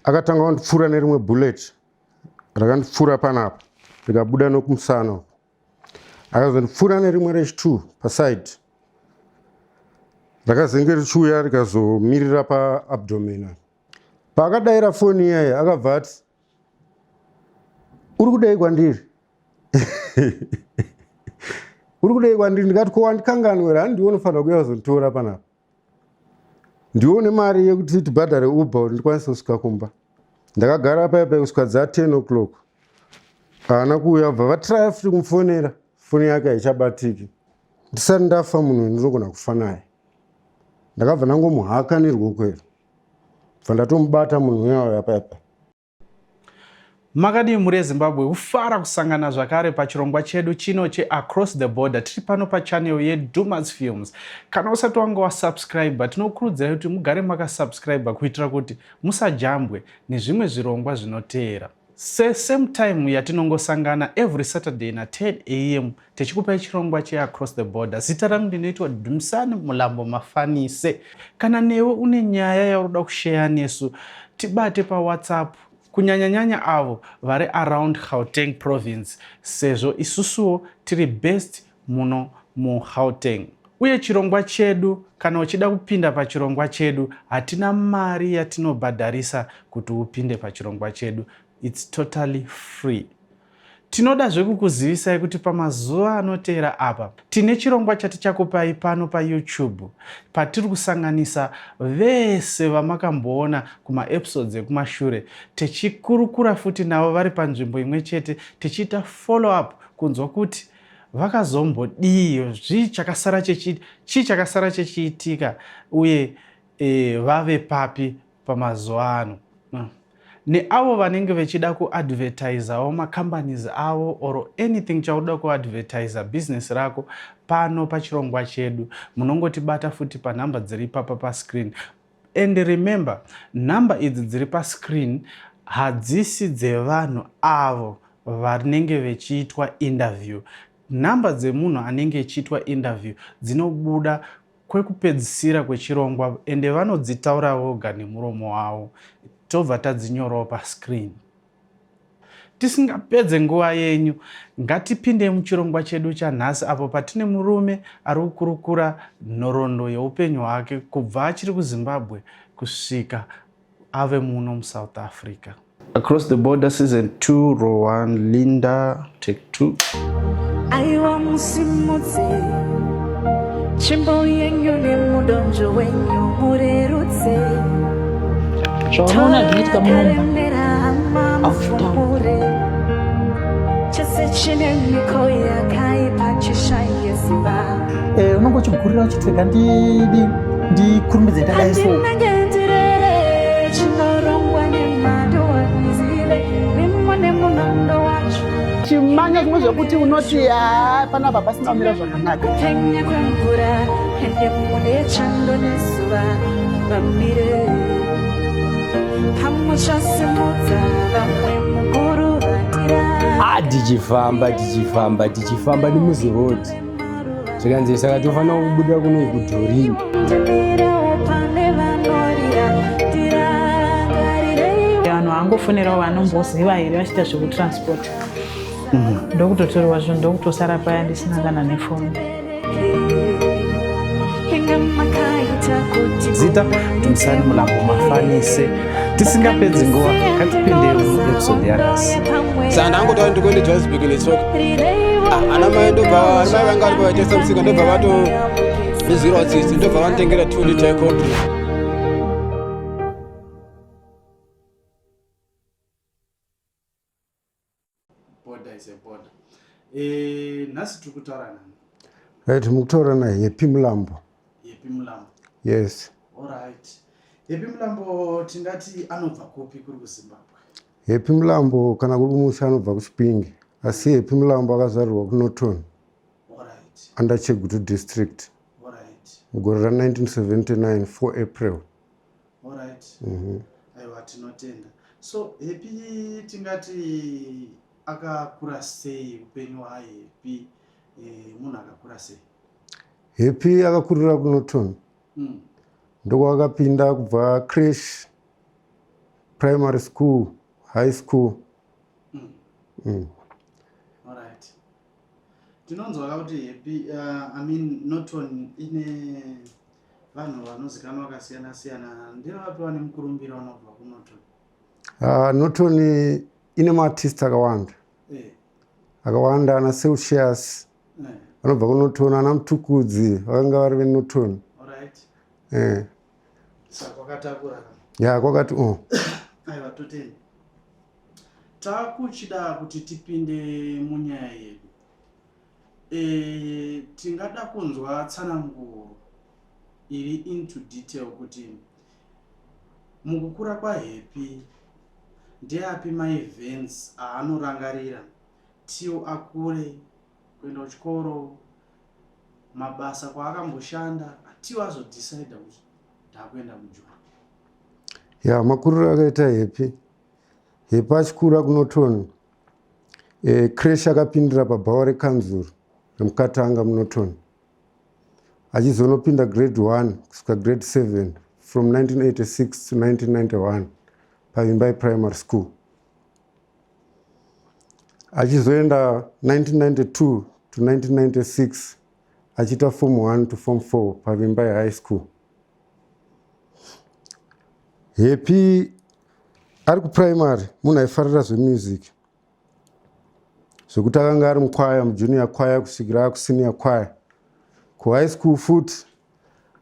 akatanga kundipfura nerimwe bullet rakandipfura panapa rikabuda nokumusana, akazondipfura nerimwe rechi2 paside rakazenge richiuya rikazomirira paabdomen. Paakadayira foni iyayi akabva ati uri kudai kwandiri uri kudai kwandiri. Ndikati ko wandikanganwira, handiwo unofanira kuuya kuzonditora panapa, ndione mari yekuti tibhadhare uber kuti ndikwanise kusvika kumba. Ndakagara paipai kusvika dza 10 o'clock haana kuuya. Bva vatraya futi kumufonera, foni yake haichabatiki. Ndisati ndafa munhu ndinogona kufa naye. Ndakabva nangomuhaka neruoko iro, bva ndatomubata munhu uya paipai. Makadii muri Zimbabwe, kufara kusangana zvakare pachirongwa chedu chino cheAcross the Border. Tiri pano pachannel yeDumas Films. Kana usati wanga wasubscribe, tinokurudzira kuti mugare makasubscribe kuitira kuti musajambwe nezvimwe zvirongwa zvinoteera. Same time yatinongosangana every Saturday na 10 AM techikupai chirongwa cheAcross the Border. Zita rangu ndinoitwa Dumisani Mulambo Mafanise. Kana newe une nyaya yaurikuda kushare nesu, tibate pa WhatsApp. Kunyanyanyanya avo vari around Gauteng province, sezvo isusuwo tiri best muno mu Gauteng. Uye chirongwa chedu, kana uchida kupinda pachirongwa chedu, hatina mari yatinobhadharisa kuti upinde pachirongwa chedu. It's totally free. Tinoda zvekukuzivisai kuti pamazuva anoteera apa tine chirongwa chatichakupai pano pa YouTube, patiri kusanganisa vese vamakamboona kuma episodes ekumashure, techikurukura futi navo vari panzvimbo imwe chete, techiita follow up kunzwa kuti vakazombodii, chii chakasara chechiitika uye vave papi pamazuva ano. Neavo vanenge vechida kuadvertisawo macompanies avo or anything chauda kuadvertisa business rako pano pachirongwa chedu, munongotibata futi panhamba dziri papa pascreen. And remember, nhamba idzi dziri pascreen hadzisi dzevanhu avo vanenge vechiitwa interview. Nhamba dzemunhu anenge echiitwa interview dzinobuda kwekupedzisira kwechirongwa ende vanodzitaura voga nemuromo wavo, tobva tadzinyorawo pascreen. Tisingapedze nguva yenyu, ngatipinde muchirongwa chedu chanhasi apo patine murume ari kukurukura nhoroondo yeupenyu hwake kubva achiri kuZimbabwe kusvika ave muno muSouth Africa. Across the Border season 2 row 1 Linda take 2. Aiwa musimudze chimbo yenyu nemudonjo wenyu murerutse. Zvaona ndinoitika munomba afutore chese chine miko yakaipa chishayeziva. Unongochigurira uchitwega ndikurumbidze ndadai so ndinangendirere chinorongwa nemando wanzile nimone munondo wacho chimanya zvimwe zvekuti unoti panapa pasina kumira zvakanaka. kupenya kwemvura ende mune chando nezuva vamire tichifamba nemuzi road zvikanzi saka tofanira kubuda kuno kudhorini. Vanhu vangofonerawo vanomboziva here vachiita zvekutransport, ndokutotorwa zvinhu ndokutosara paya ndisina kana nefoni. Zita Dumisani Mulambo Mafanise. Tisingapedzi nguva, ngatipinde muepisode yanhasi. Saka ndangotaura kuti ndikuende Johannesburg netsoka. Ana mai ndobva vanga vari pavachesa musika, ndobva vatonizvirawo tsitsi, ndobva vanotengera 2 liter yecold. Border is a border. Nhasi tiri kutaura nani? Right, mukutaura naye Happy Mulambo. Happy Mulambo. Yes. All right. Happy Mulambo tingati anobva kupi kuri kuZimbabwe? Happy Mulambo kana kuri kumusha anobva kuChipinge, asi Happy Mulambo akazvarwa kuNorton. All right. Under Chegutu district. All right. Mugore ra 1979 4 April. All right. Aiwa tinotenda. So Happy tingati akakura sei upenyu hwaye? Happy munhu akakura sei? Happy akakurira kuNorton. Ndoko akapinda kubva crash primary school, high school. Alright. Tinonzwa kuti Happy Norton ine vanhu vanozikanwa vakasiyana-siyana. Ndevapa vane mukurumbira unobva kuNorton? Norton ine maartist akawanda. Akawanda ana Celsius. Vanobva kuNorton, ana Mutukudzi vakanga vari veNorton. Alright. Saka kwakatakura. Ya kwakati Aiwa toteni. Takuchida kuti tipinde munyaya yedu. Tingada kunzwa tsananguro iri into detail kuti mukukura kwaHappy ndeapi maevents aanorangarira till akure kuenda kuchikoro, mabasa kwaakamboshanda till azodecide kuti ndakuenda kuJoni? Ya makuriro akaita Happy achikura kuNorton, crash akapindira pabhawa rekanzuru remukatanga muNorton, achizonopinda grade 1 kusvika grade 7 from 1986 to 1991 paVimbai primary school. Achizoenda 1992 to 1996 achiita form 1 to form 4 paVimbai high school. Happy ari kuprimary munhu aifarira zvemusic, zvekuti akanga ari mukwaya, mujunior kwaya kusvikira kusenior kwaya. Kuhigh school futi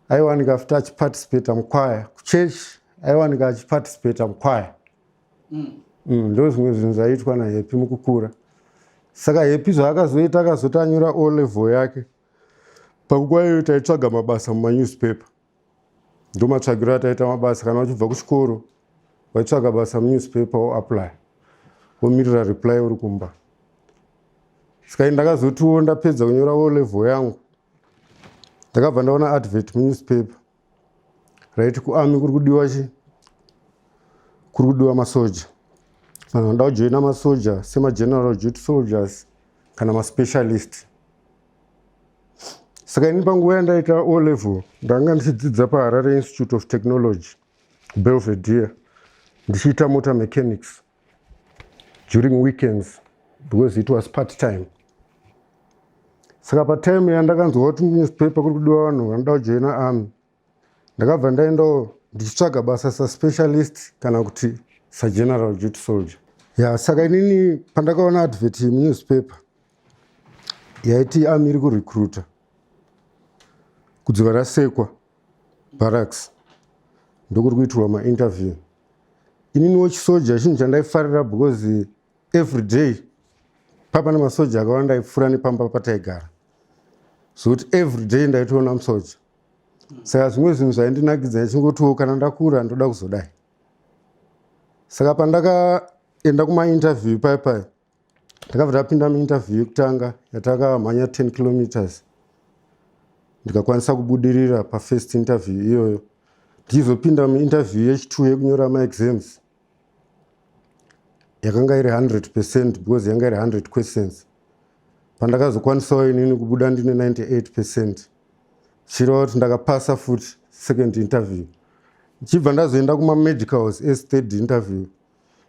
aiwanika futi achiparticipata mukwaya, kuchurch aiwanika achiparticipata mukwaya. Ndo zvimwe zvinhu zvaiitwa naHappy mukukura. Saka Happy zvaakazoita akazoti anyora O level yake, panguva iyoyo taitsvaga mabasa mumanewspaper. Ndo matsvagiro ataita mabasa. Kana uchibva kuchikoro waitsvaga basa munewspaper woapply, womirira reply uri kumba. Saka ndakazotiwo ndapedza kunyora O level yangu, ndakabva ndaona advert munewspaper raiti kuarmy kuri kudiwa kuri kudiwa masoja. Vanhu vanoda kujoina masoja semageneral duty soldiers kana maspecialist. Saka ini panguva yandaita O level ndanga ndichidzidza paHarare Institute of Technology Belvedere, ndichiita motor mechanics during weekends because it was part time. Saka patime yandakanzwa kuti munewspaper kuri kudiwa vanhu vanoda kujoina army, ndakabva ndaendawo ndichitsvaga basa saspecialist kana kuti sageneral duty soldier. Ya saka inini pandakaona advert munewspaper yaiti army iri kurecruita kudziva rasekwa barracks, ndokuri kuitirwa mainterview. Ininiwo chisoja chinhu chandaifarira because every day papane masoja akawanda aipfuura nepamba pataigara, zvokuti every day ndaitoona musoja. Saka zvimwe zvinhu zvaindinakidza ndichingotiwo kana ndakura ndoda kuzodai. Saka pandakaenda kumainterview pai ndakabva ndapinda muinterview yekutanga yatakamhanya 10 kilometers, ndikakwanisa kubudirira pafirst interview iyoyo. Ndichizopinda muinterview yechi2 yekunyora maexams yakanga iri 100% because yanga iri 100 questions. Pandakazokwanisawo inini kubuda ndine 98%, chireva kuti ndakapasa futi second interview. Ndichibva ndazoenda kumamedicals third interview,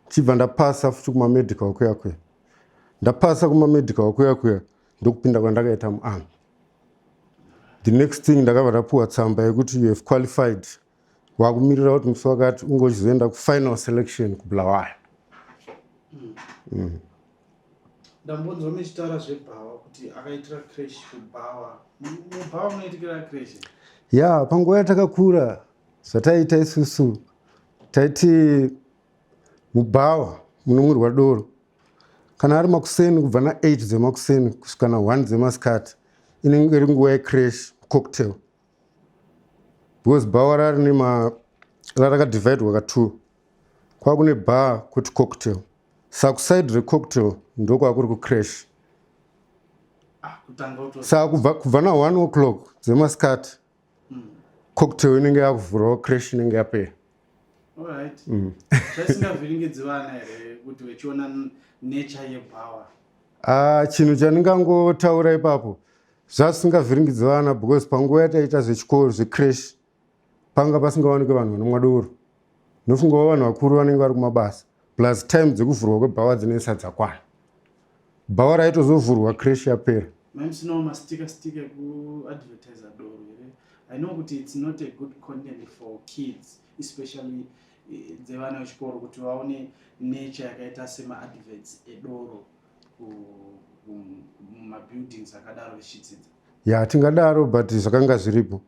ndichibva ndapasa futi kumamedical kuya. Ndapasa kumamedical kuya ndokupinda kwandakaita muarmy. The next thing ndakabva ndapuwa tsamba yekuti you have qualified, wakumirira kuti musi wakati ungochizoenda kufinal selection kuBulawayo. Ndambonzwa muchitaura zveBhawa kuti akaitira crash kuBhawa. MuBhawa munoitikira crash? Ya panguva yatakakura zvataita isusu taiti muBhawa munomwirwa doro. Kana ari makuseni kubva na8 dzemakuseni kusvika na1 dzemasikati inenge iri nguva yecrash cocktail. Because Bhawa rarakadivhaidwa ka2, kwakune bar kuti cocktail. Saka kuside recocktail ndokwakuri kucrash. Saka kubva na1 o'clock dzemasikati cocktail inenge yakuvhurawo, crash inenge yapera. Alright. Zvasingavhiringidzi vana here kuti vechiona nature yeBhawa? Chinhu chandingangotaura ipapo zvasingavhiringidzi vana because panguva yataita zvechikoro zvecrash panga pasingawanikwe vanhu vanomwa doro. Nofungawo vanhu vakuru vanenge vari kumabasa plus time dzekuvhurwa kwebhawa dzinesa dzakwana. Bhawa raitozovhurwa crash yapera. Mamsino mastika ku advertiser doro here. I know that it's not a good content for kids, especially dzevana vechikoro kuti vaone nature yakaita sema adverts edoro mumabuildings akadaro vechidzidza. Ya tingadaro but zvakanga zviripo.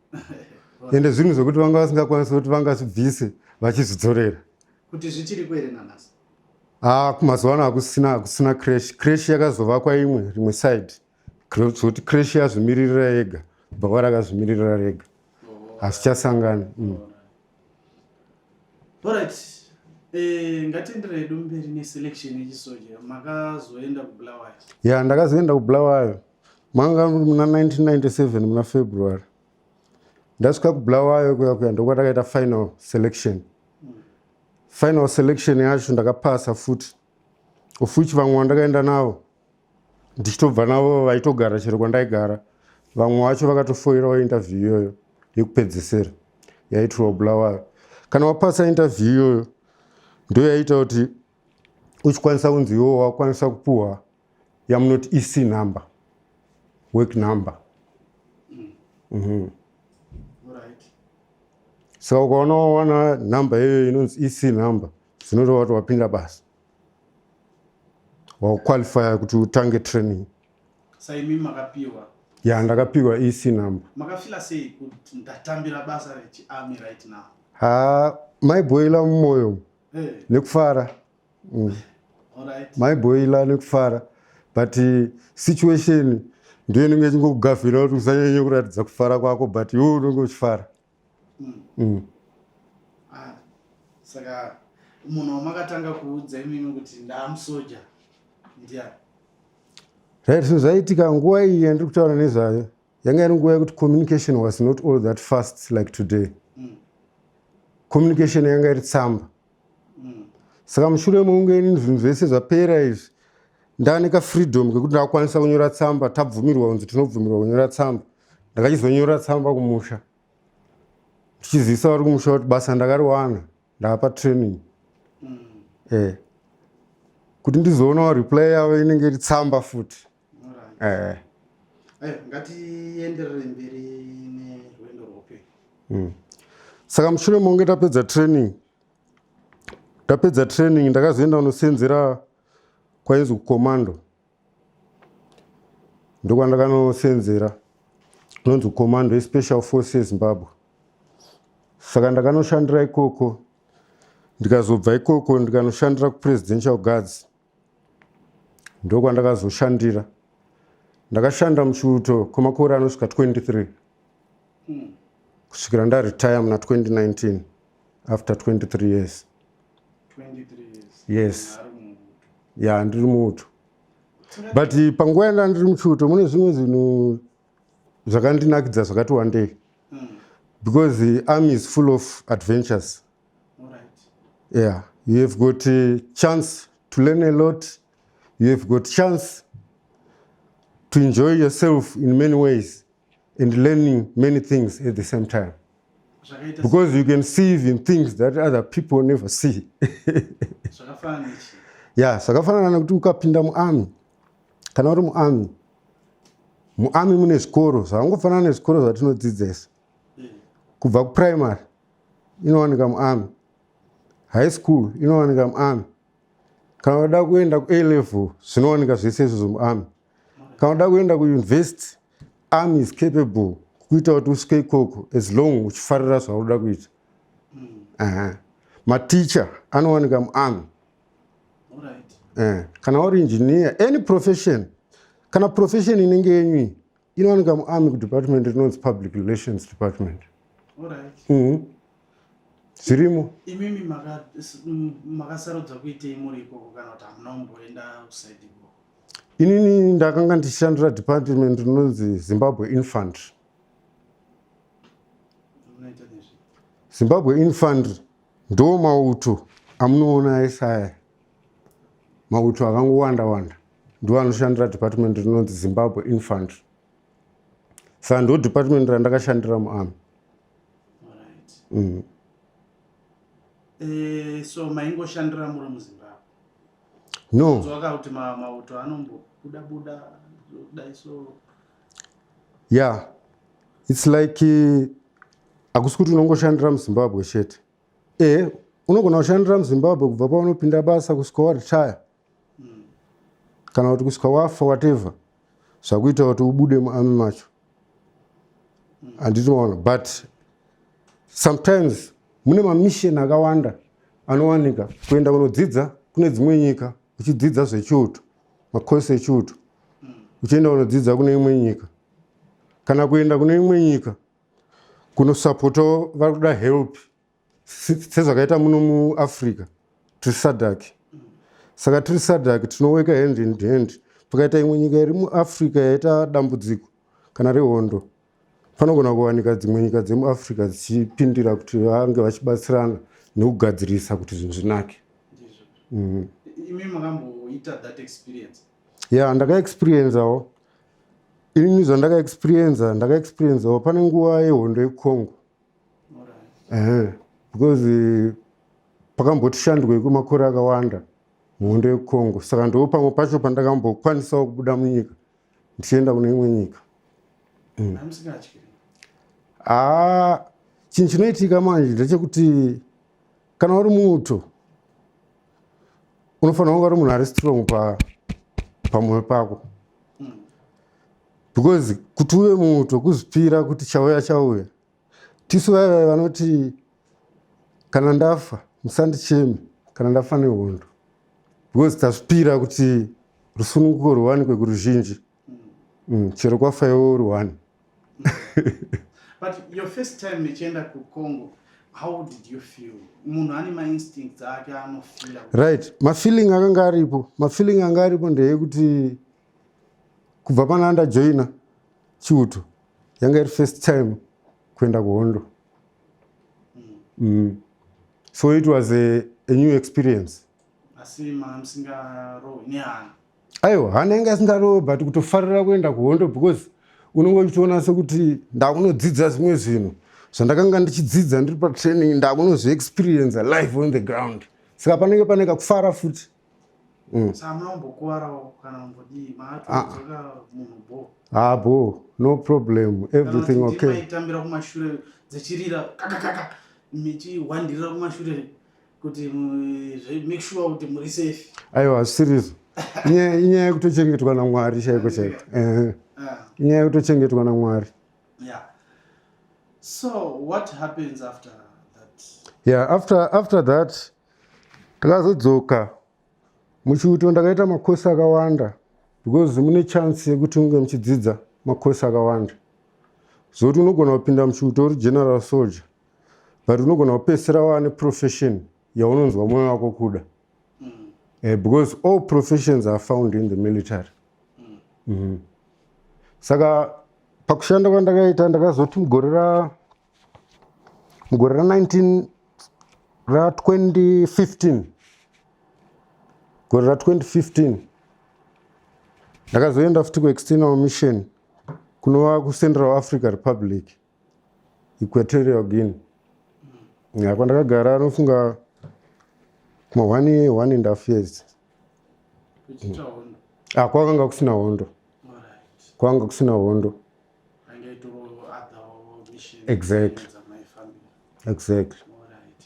Ende zvinhu zvokuti vanga vasingakwanisi kuti vangazvibvise vachizodzorera. Kuti zvichiri kwere nanhasi. Kumazuva ano hakusina crash yakazovakwa rimwe side. Kuti crash yazvimirira yega, bhawa rakazvimirira rega. Hazvichasangani. Alright. Ngatienderere hedu mberi neselection yechisoja. Makazoenda kuBulawayo. Ya ndakazoenda kuBulawayo. Manga muna 1997 muna February. Ndasvika kuBulawayo kuya ndokwatakaita final selection. Final selection yacho ndakapasa futi. Ufuchi vamwe vandakaenda navo ndichitobva navo vaitogara chero kwandaigara. Vamwe vacho vakatofoirawo interview iyoyo yekupedzisira yaitirwa kuBulawayo. Kana wapasa interview iyoyo ndo yaita kuti uchikwanisa kunzi iwo wakwanisa kupuhwa yamunoti EC number, work number. Saka ukaona wana number iyoyo inonzi EC number zvinotova kuti wapinda basa, wakuqualifya kuti utange training. Saimi makapiwa. Ya ndakapiwa EC number. Makafila sei kuti ndatambira basa rechiarmy right now? Maiboila mumoyo nekufara. Alright. Maiboila nekufara but situation ndiyo inenge ichingokugavhira kuti usanyanye kuratidza kufara kwako but iwe unenge uchifara. Saka munhu wamakatanga kuudza imimi kuti ndamusoja ndiani? Right, so zvaitika nguva iyi yandiri kutaura nezvayo yanga iri nguva yekuti communication was not all that fast like today. Communication yanga iri tsamba. Saka mushure mekunge zvinhu zvese zvapera izvi ndanika freedom kekuti ndakwanisa kunyora tsamba, tabvumirwa kunzi tinobvumirwa kunyora tsamba. Ndakachizonyora tsamba kumusha. Ndichizivisa vari kumusha kuti basa ndakariwana ndapa training. Kuti ndizoonawo reply yavo inenge iri tsamba futi. Ngatienderere mberi nerwendo rwoupenyu. Saka mushure mekunge tapedza training ndakazoenda kunosenzera kwainzi kukomando. Ndokwandakanosenzera kunonzi kukomando yeSpecial Forces Zimbabwe. Saka ndakanoshandira ikoko, ndikazobva ikoko ndikanoshandira kuPresidential Guards. Ndokwandakazoshandira. Ndakashanda muchiuto kwemakore anosvika 23 kusvikira ndaretire muna 2019 after 23 years. 23 years. Yes. Ya ndiri muuto. But panguva yanda ndiri muchiuto mune zvimwe zvinhu zvakandinakidza zvakati wandei. Because the army is full of adventures. Yeah, you have got a chance to learn a lot. You have got chance to enjoy yourself in many ways and learning many things at the same time. Because you can see even things that other people never see. Yeah, zvakafanana nekuti ukapinda muarmy, kana uri muarmy mune zvikoro zvakangofanana nezvikoro zvatinodzidzisa. Kubva kuprimary inowanika muarmy, high school inowanika muarmy, kana uda kuenda ku A level zvinowanika zvese izvozvo muarmy, kana uda kuenda kuuniversity army is capable kuita kuti usvike ikoko as long uchifarira zvaunoda kuita. Maticha anowanika muarmy. Kana uri engineer, any profession, kana profession inenge yenyu inowanika muarmy kudepartment rinonzi public relations department. Zvirimo. Imimi makasarudza kuitei muri ikoko kana kuti hamuna kumboenda kusaidi ikoko? Inini ndakanga ndichishandira department rinonzi Zimbabwe Infantry. Zimbabwe Infantry ndo mauto amunoona esaya. Mauto akangowanda ndo anoshandira department rinonzi Zimbabwe Infantry. Saka ndo department randakashandira muarmy. So maingoshandira muri muZimbabwe? No. Zvaka kuti mauto anombobuda dai so. Yeah. It's like akusi kuti unongoshandira muZimbabwe chete. Unogona kushandira muZimbabwe kubva paunopinda basa kusvika waretire. Kana kuti kusvika wafa whatever. Zvakuita kuti ubude muarmy macho. Andinoona, but sometimes mune mamisheni akawanda anowanika kuenda kunodzidza kune dzimwe nyika, uchidzidza zvechiuto, makosi echiuto, uchienda kunodzidza kune imwe nyika, kana kuenda kune imwe nyika kunosapotawo vari kuda help sezvakaita muno muAfrica tiri SADC. Saka tiri SADC tinoweka hand in hand. Pakaita imwe nyika iri muAfrica yaita dambudziko kana rehondo, panogona kuwanika dzimwe nyika dzemuAfrica dzichipindira kuti vange vachibatsirana nekugadzirisa kuti zvinhu zvinake. Imi makamboita that experience? Yeah, ndakaexperienceawo. Ini ndakaexperienceawo pane nguva yehondo yeCongo. Because pakambotishandwe kumakore akawanda muhondo yeCongo. Saka ndo pamwe pacho pandakambokwanisawo kubuda munyika ndichienda kune imwe nyika. Chinhu chinoitika manje ndechekuti kana uri muto unofanira kunge uri munhu ari strong pamwoyo pako. Because kuti uve muto kuzvipira kuti chauya. Tisu vaya vanoti kana ndafa musandicheme kana ndafa nehondo. Because tazvipira kuti rusununguko rwawanikwe kuruzhinji. Chero kwafaiwo uri one. But your first time mechienda kuCongo, how did you feel? Munhu ane ma-instincts ake anofila. Right. Mafeeling anga aripo ndeyekuti kubva pana ndajoina chiuto yanga iri first time kuenda kuhondo. So it was a new experience. Asi musingarohwi nehana? Aiwa, hana yanga isingarohwi, but kutofarira kuenda kuhondo because unenge uchiona sekuti ndakunodzidza zvimwe zvinhu zvandakanga ndichidzidza ndiri patraining, ndakunozviexperience live on the ground. Saka panenge pane kakufara futi. Saka makambokuwarawo kana kumbodii? Maatodzoka munhu bo, no problem, everything okay. Maitambira kumashure dzechirira kakakaka michihwandirira kumashure kuti make sure kuti muri safe. Aiwa, zvisirizo. Inyaya yekutochengetwa naMwari chaiko. Inyaya yekutochengetwa naMwari. Yeah. So what happens after that? Yeah, after that takazodzoka muchiuto ndakaita makosi akawanda because mune chance yekuti unge muchidzidza makosi akawanda. Zoti unogona kupinda muchiuto uri general soldier, but unogona kupedzisira wane profession yaunonzwa mwoyo wako kuda. Because all professions are found in the military. Saka pakushanda kwandakaita ndakazoti mugore ra 2015 gore ra2015 ndakazoenda futi kuexternal mission kunova kuCentral Africa Republic, Equatorial Guinea. Kwandakagara anofunga kuma 1.5 years. Kwakanga kusina hondo. Exactly.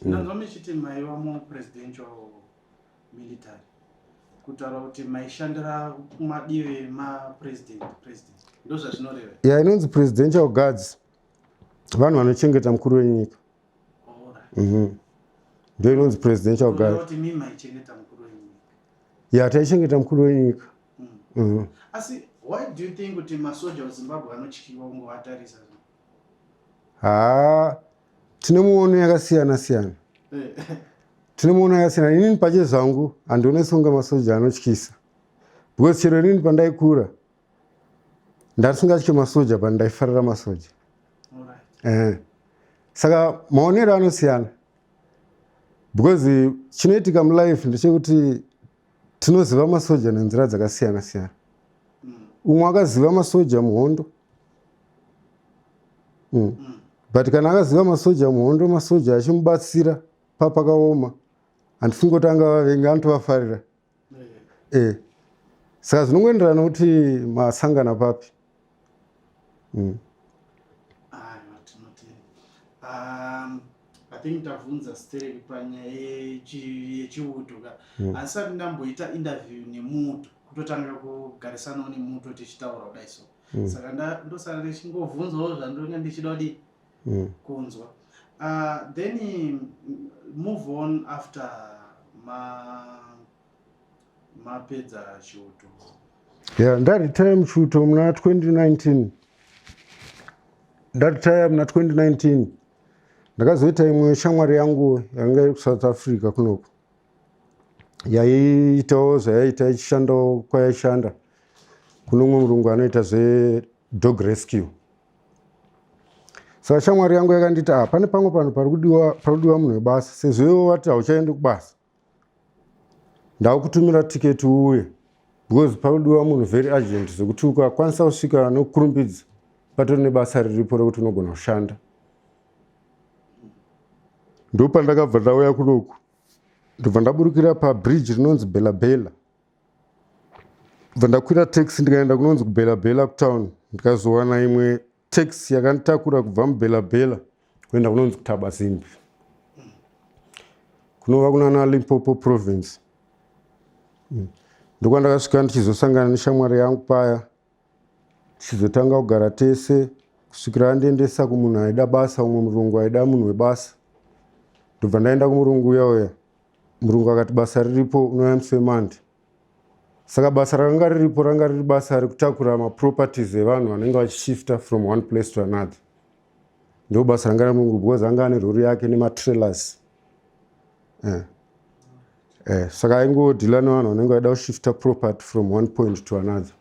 Nanzwa muchiti maiva mupresidential military kutaura kuti maishandira kumadivi mapresident ndozvazvinoreva? Yeah, inonzi presidential guards, vanhu vanochengeta mukuru wenyika. Ndio inonzi presidential guard. Kuti mimi maichengeta mukuru wenyika? Yeah, taichengeta mukuru wenyika. Asi why do you think kuti masoja weZimbabwe anotyiwa ungovatarisa? Tine muono yakasiyana siyana. Inini pache zvangu handionesi kunge masoja anotyisa. Because chero inini pandaikura ndasingatyi masoja but ndaifarira masoja. Saka maonero anosiyana. Because chinoitika mulife ndechekuti tinoziva masoja nenzira dzakasiyana siyana. Umwe akaziva masoja muhondo. But kana akaziva masoja muhondo, masoja achimubatsira pakaoma handisingotanga vavengi anotovafarira saka zvinongoenderana kuti masangana papi. I think tavunza Stereki panyaya yechiuto asati ndamboita interview nemutu kutotanga kugarisana nemutu tichitaura kudai so saka ndosara ndichingovhunzawo zvandonga ndichida kudi kunzwa. Then move on after mapedza chiuto. Ndaritaya muchiuto muna 2019. Ndaritaya muna 2019. Ndakazoita imwe shamwari yangu yanga iri kuSouth Africa kunoko. Yaiitawo zvayaiita ichishandawo kwayaishanda. Kuno umwe murungu anoita dog rescue. Saka shamwari yangu yakanditi pane pamwe pano parikudiwa munhu webasa. Sezvo wati hauchaendi kubasa. Ndakutumira tiketi uye. Because parikudiwa munhu very urgent zvokuti ukakwanisa kusvika nokurumbidza patori nebasa riripo rekuti unogona kushanda. Ndopandakabva ndauya kunoku. Ndobva ndaburukira pabridge rinonzi Bela Bela. Ndobva ndakwira taxi ndikaenda kunonzi kuBela Bela kutown. Ndikazowana imwe taxi yakanditakura kubva muBela Bela kuenda kunonzi kuThabazimbi. Kunova kunana Limpopo province. Ndokwandakasvika ndichizosangana neshamwari yangu paya. Tichizotanga kugara tese kusvikira andiendesa kumunhu aida basa, umwe murungu aida munhu webasa. Ndobva ndaenda kumurungu uya. Murungu akati basa riripo unouya muSemande. Saka basa ranga riripo ranga riri basa rekutakura maproperties evanhu vanenge vachishifta from one place to another. Ndo basa ranga ramurungu because anga ane rori yake nematrailers. Saka aingodhila nevanhu vanenge vaida kushifta property from one point to another.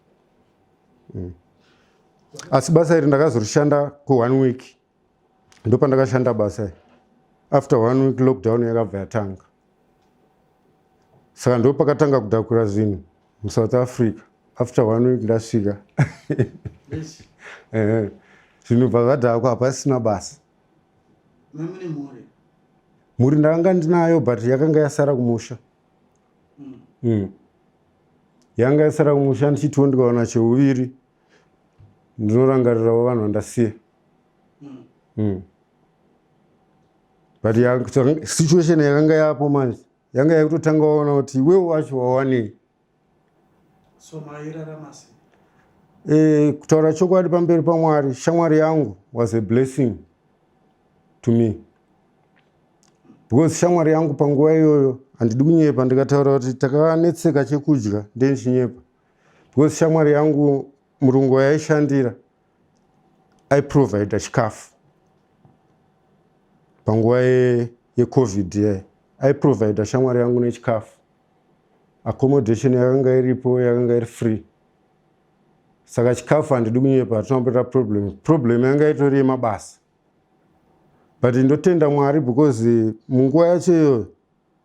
Asi basa iri ndakazorishanda ku1 week. Ndopandakashanda basa. After 1 week lockdown yakabva yatanga. Saka ndo pakatanga kudhakura zvinhu muSouth Africa. After 1 week ndasvika. Zvinhu bva zvadhakwa hapasina basa. Mhuri ndakanga ndinayo but yakanga yasara kumusha. Yanga yasara kumusha ndichitiwo ndikaona cheuviri. Ndinorangarirawo vanhu vandasiya. But situation yakanga yapo manje. Yanga yakutotanga waona kuti iwewe wacho wawanei. So mairarama sei? Kutaura chokwadi pamberi paMwari, shamwari yangu was a blessing to me. Because shamwari yangu panguva iyoyo handidi kunyepa ndikataura kuti takanetseka chekudya ndichinyepa. Because shamwari yangu murungu wayaishandira aiprovide chikafu. Panguva yeCovid yayi aiprovide shamwari yangu nechikafu. Accommodation yakanga iripo yakanga iri free. Saka chikafu handidi kunyepa hatinambota problem yanga itori yemabasa. But ndotenda Mwari because munguva yacho iyoyo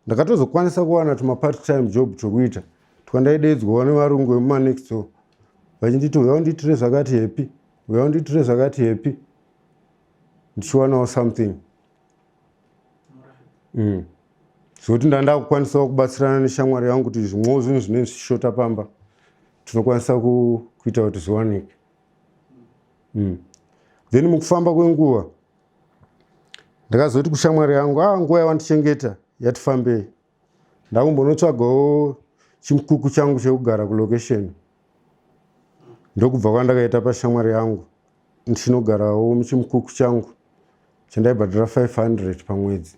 ndakatozokwanisa kuwana tuma part time job tokuita. Twandaidedzwa nevarungu vemumanext door. Vachinditi uya undiitire zvakati happy, uya undiitire zvakati happy. Ndichiwanawo something. Zvokuti ndakukwanisa kubatsirana neshamwari yangu kuti zvimwewo zvinhu zvinenge zvichishota pamba tinokwanisa kuita kuti zviwanike. Then mukufamba kwenguva ndakazoti kushamwari yangu nguva yawandichengeta yatifambei. Ndakumbonotsvagawo chimukuku changu chekugara kulocation. Ndokubva kwandakaita pashamwari yangu ndichinogarawo muchimukuku changu chandaibhadhira 500 pamwedzi.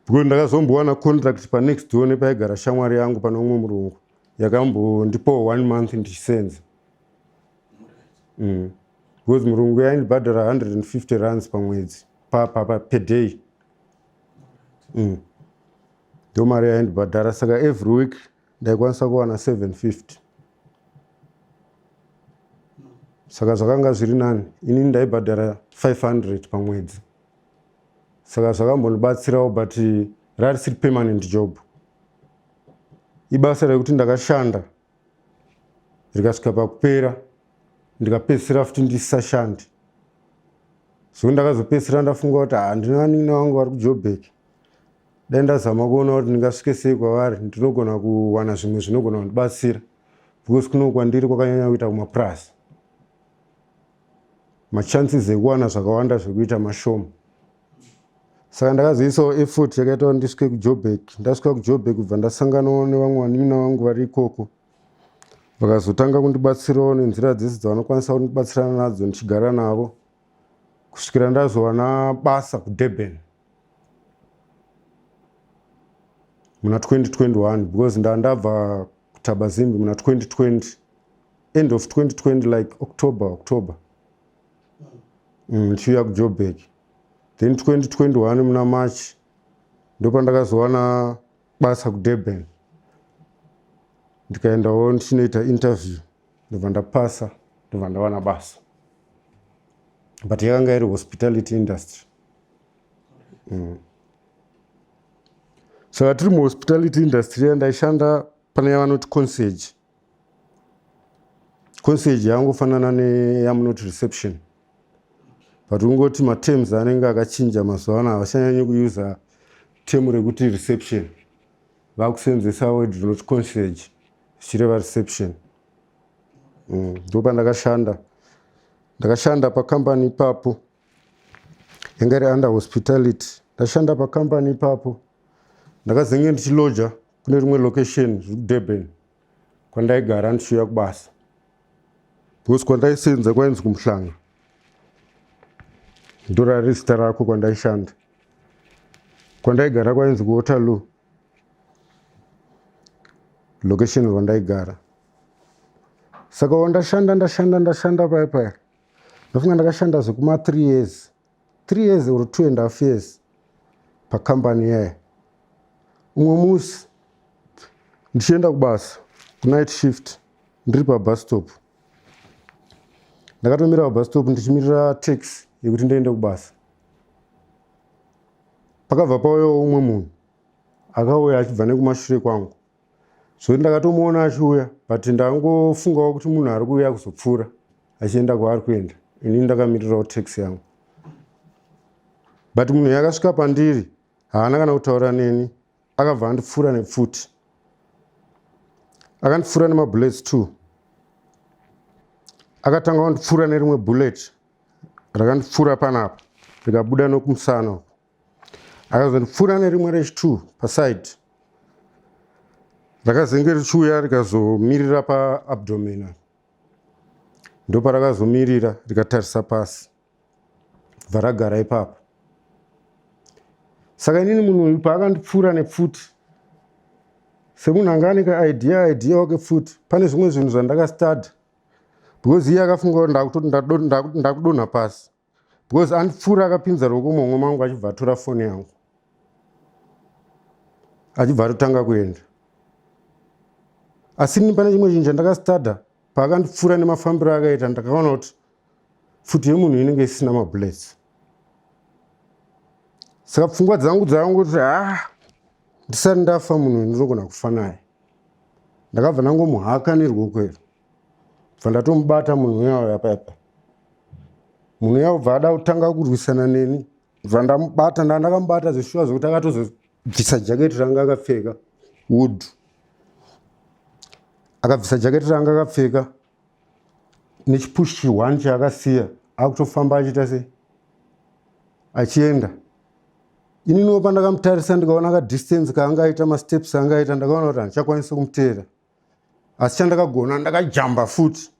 Because ndakazombowana contract panext door nepaigara shamwari yangu pano umwe murungu yakambondipawo 1 month ndichisenza. Because murungu yaindibhadhara 150 rands pamwedzi per day. Ndo mari yaindibhadhara saka every week ndaikwanisa kuwana 750. Saka zvakanga zviri nani. Ini ndaibhadhara 500 pamwedzi. Saka zvakambondibatsirawo but rarisiri permanent job. Ibasa rekuti ndakashanda rikasvika pakupera ndikapedzisira futi ndisashandi. So ndakazopedzisira ndafunga kuti handina wangu vari kuJoburg. dai ndazama kuona kuti ndingasvike sei kwavari ndinogona kuwana zvimwe zvinogona kundibatsira because kuno kwandiri kwakanyanya kuita kumaprasi machances ekuwana zvakawanda zvekuita mashoma. Saka ndakazoisawo effort yakaita kuti ndisvike kuJoburg. Ndasvika kuJoburg kubva ndasanganawo nevamwe vanin'ina vangu vari ikoko vakazotanga kundibatsirawo nenzira dzese dzavanokwanisa kundibatsirana nadzo ndichigara navo kusvikira ndazowana basa kuDurban muna 2021 because ndabva kuThabazimbi muna 2020 end of 2020 like October ndichiuya kuJoburg. Then 2021 muna March ndopa ndakazowana basa kuDurban ndikaendawo ndichinoita interview ndobva ndapasa ndobva ndawana basa but yakanga iri hospitality industry. Saka tiri muhospitality industry ndaishanda pane yavanoti concierge. Concierge yangofanana neyamunoti reception but ungoti materms anenge akachinja mazuva ano havachanyanyi kuyuza term rekuti reception vakusenzesa word rinoti concierge zvichireva reception. Ndopa ndakashanda pakambani ipapo yanga iri under hospitality. Ndashanda pakambani ipapo ndakazenge ndichiloja kune rimwe location riri kuDurban kwandaigara ndichiuya kubasa because kwandaisenza kwainzi kuMuhlanga ndorari zita rako kwandaishanda. Kwandaigara kwainzi kuWaterloo location rwandaigara. Saka ndashanda paya ndafunga ndakashanda zvekuma 3 years or 2.5 years pakambani yaya. Umwe musi ndichienda kubasa kunight shift ndiri pabus stop ndakatomira pabus stop ndichimirira taxi yekuti ndiende kubasa. Pakabva pauyawo umwe munhu akauya achibva nekumashure kwangu zvoti ndakatomuona achiuya but ndangofungawo kuti munhu ari kuuya kuzopfuura achienda kwaari kuenda ini ndakamirirawo taxi yangu but munhu yakasvika pandiri haana kana kutaura neni akabva andipfuura nepfuti akandipfuura nemabullets 2 akatanga kundipfuura nerimwe bullet rakandipfuura panapa rikabuda nokumusana akazondipfuura nerimwe rechi2 paside rakazenge richiuya rikazomirira paabdomen ndoparakazomirira rikatarisa pasi bva ragara ipapo. Saka inini munhu uyu paakandipfuura nepfuti semunhu anga ane kaidea wake pfuti pane zvimwe zvinhu zvandakastadha because iye akafunga kuti ndakudonha pasi because andipfuura akapinza ruoko muhomwe mangu achibva atora foni yangu achibva atotanga kuenda. Asi ini pane chimwe chinhu chandakastadha paakandipfuura nemafambiro akaita ndakaona kuti pfuti yemunhu inenge isina mabullets. Saka pfungwa dzangu kuti ndisati ndafa munhu ndinogona kufa naye ndakabva nangomuhaka neruoko iro bva ndatomubata munhu uya papa. Munhu uya ubva ada kutanga kurwisana neni bva ndamubata ndakamubata zveshuwa zvokuti akatozobvisa jaketi ranga akapfeka wood akabvisa jaketi ranga akapfeka nechipushi 1 chaakasiya akutofamba achiita sei achienda. Ini nopa ndakamutarisa ndikaona kadistance kaanga aita masteps anga aita ndakaona kuti handichakwanisa kumuteera asi chandakagona ndakajamba futi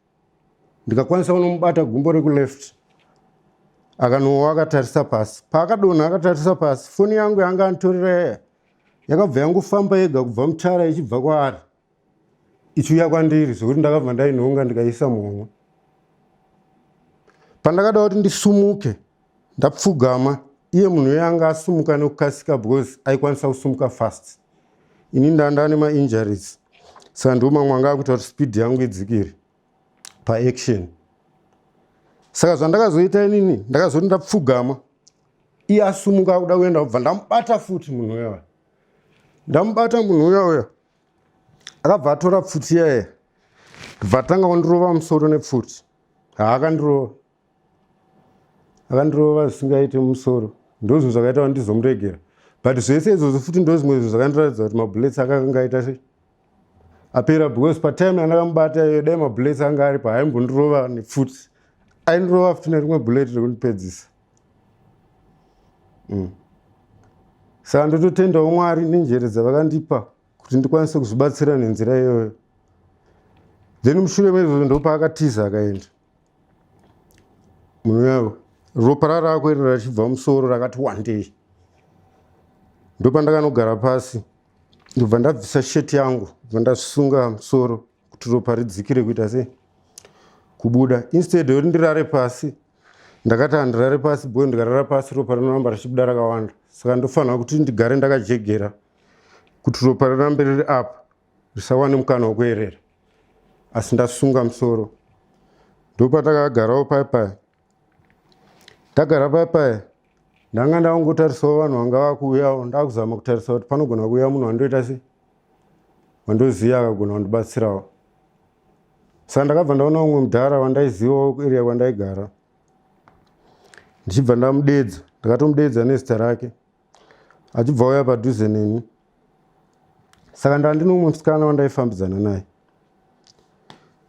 ndikakwanisa kunomubata gumbo rekuleft akanowa akatarisa pasi. Paakadonha akatarisa pasi foni yangu yanga anditorera yaya yakabva yangofamba yega kubva mutara ichibva kwaari ichiuya kwandiri zvokuti ndakabva ndainhonga ndikaisa muhomwe. Pandakada kuti ndisumuke ndapfugama iye munhu yanga asumuka nekukasika because aikwanisa kusumuka fast. Ini ndandane mainjuries saka ndo mamwe anga akuita kuti speed yangu idzikire paaction. Saka zvandakazoita inini ndakazoti ndapfugama iye asumuka akuda kuenda kubva ndamubata futi munhu uya ndamubata munhu uya akabva atora pfuti yaya bva atanga kundirova musoro nepfuti haakandirova akandirova zvisingaiti musoro ndozvinhu zvakaita kuti ndizomuregera but zvese izvozvo futi ndo zvimwe zvinhu zvakandiratidza kuti mabullets akanga aita sei apera, because patime yandakamubata iyo dai mabullets anga ari pa haimbondirova nepfuti, aindirova futi nerimwe bullet rekundipedzisa. Saka ndototendawo Mwari nenjere dzavakandipa kuti ndikwanise kuzvibatsira nenzira iyoyo. Then mushure mezvozvo ndopaakatiza akaenda. Munhu yavo ropa rarakuerera richibva musoro rakati wandei. Ndopandakanogara pasi ndobva ndabvisa sheti yangu ndobva ndazvisunga musoro kuti ropa ridzikire kuita sei kubuda. Instead yekuti ndirare pasi ndakati handirare pasi boy, ndikarara pasi ropa rinoramba richibuda rakawanda. Saka ndofanira kuti ndigare ndakajegera kuti ropa rirambe riri apa risawane mukana wekuerera, asi ndasunga musoro. Ndopatakagarawo paipai. Tagara paipai ndanga ndangotarisawo vanhu vanga vakuuyawo, ndakuzama kutarisa kuti panogona kuuya munhu wandoita sei, wandoziva akagona kundibatsirawo. Saka ndakabva ndaona umwe mudhara wandaizivawo area kwandaigara, ndichibva ndamudedza, ndakatomudedza nezita rake, achibva auya padhuze neni. Saka ndandino umwe musikana wandaifambidzana naye.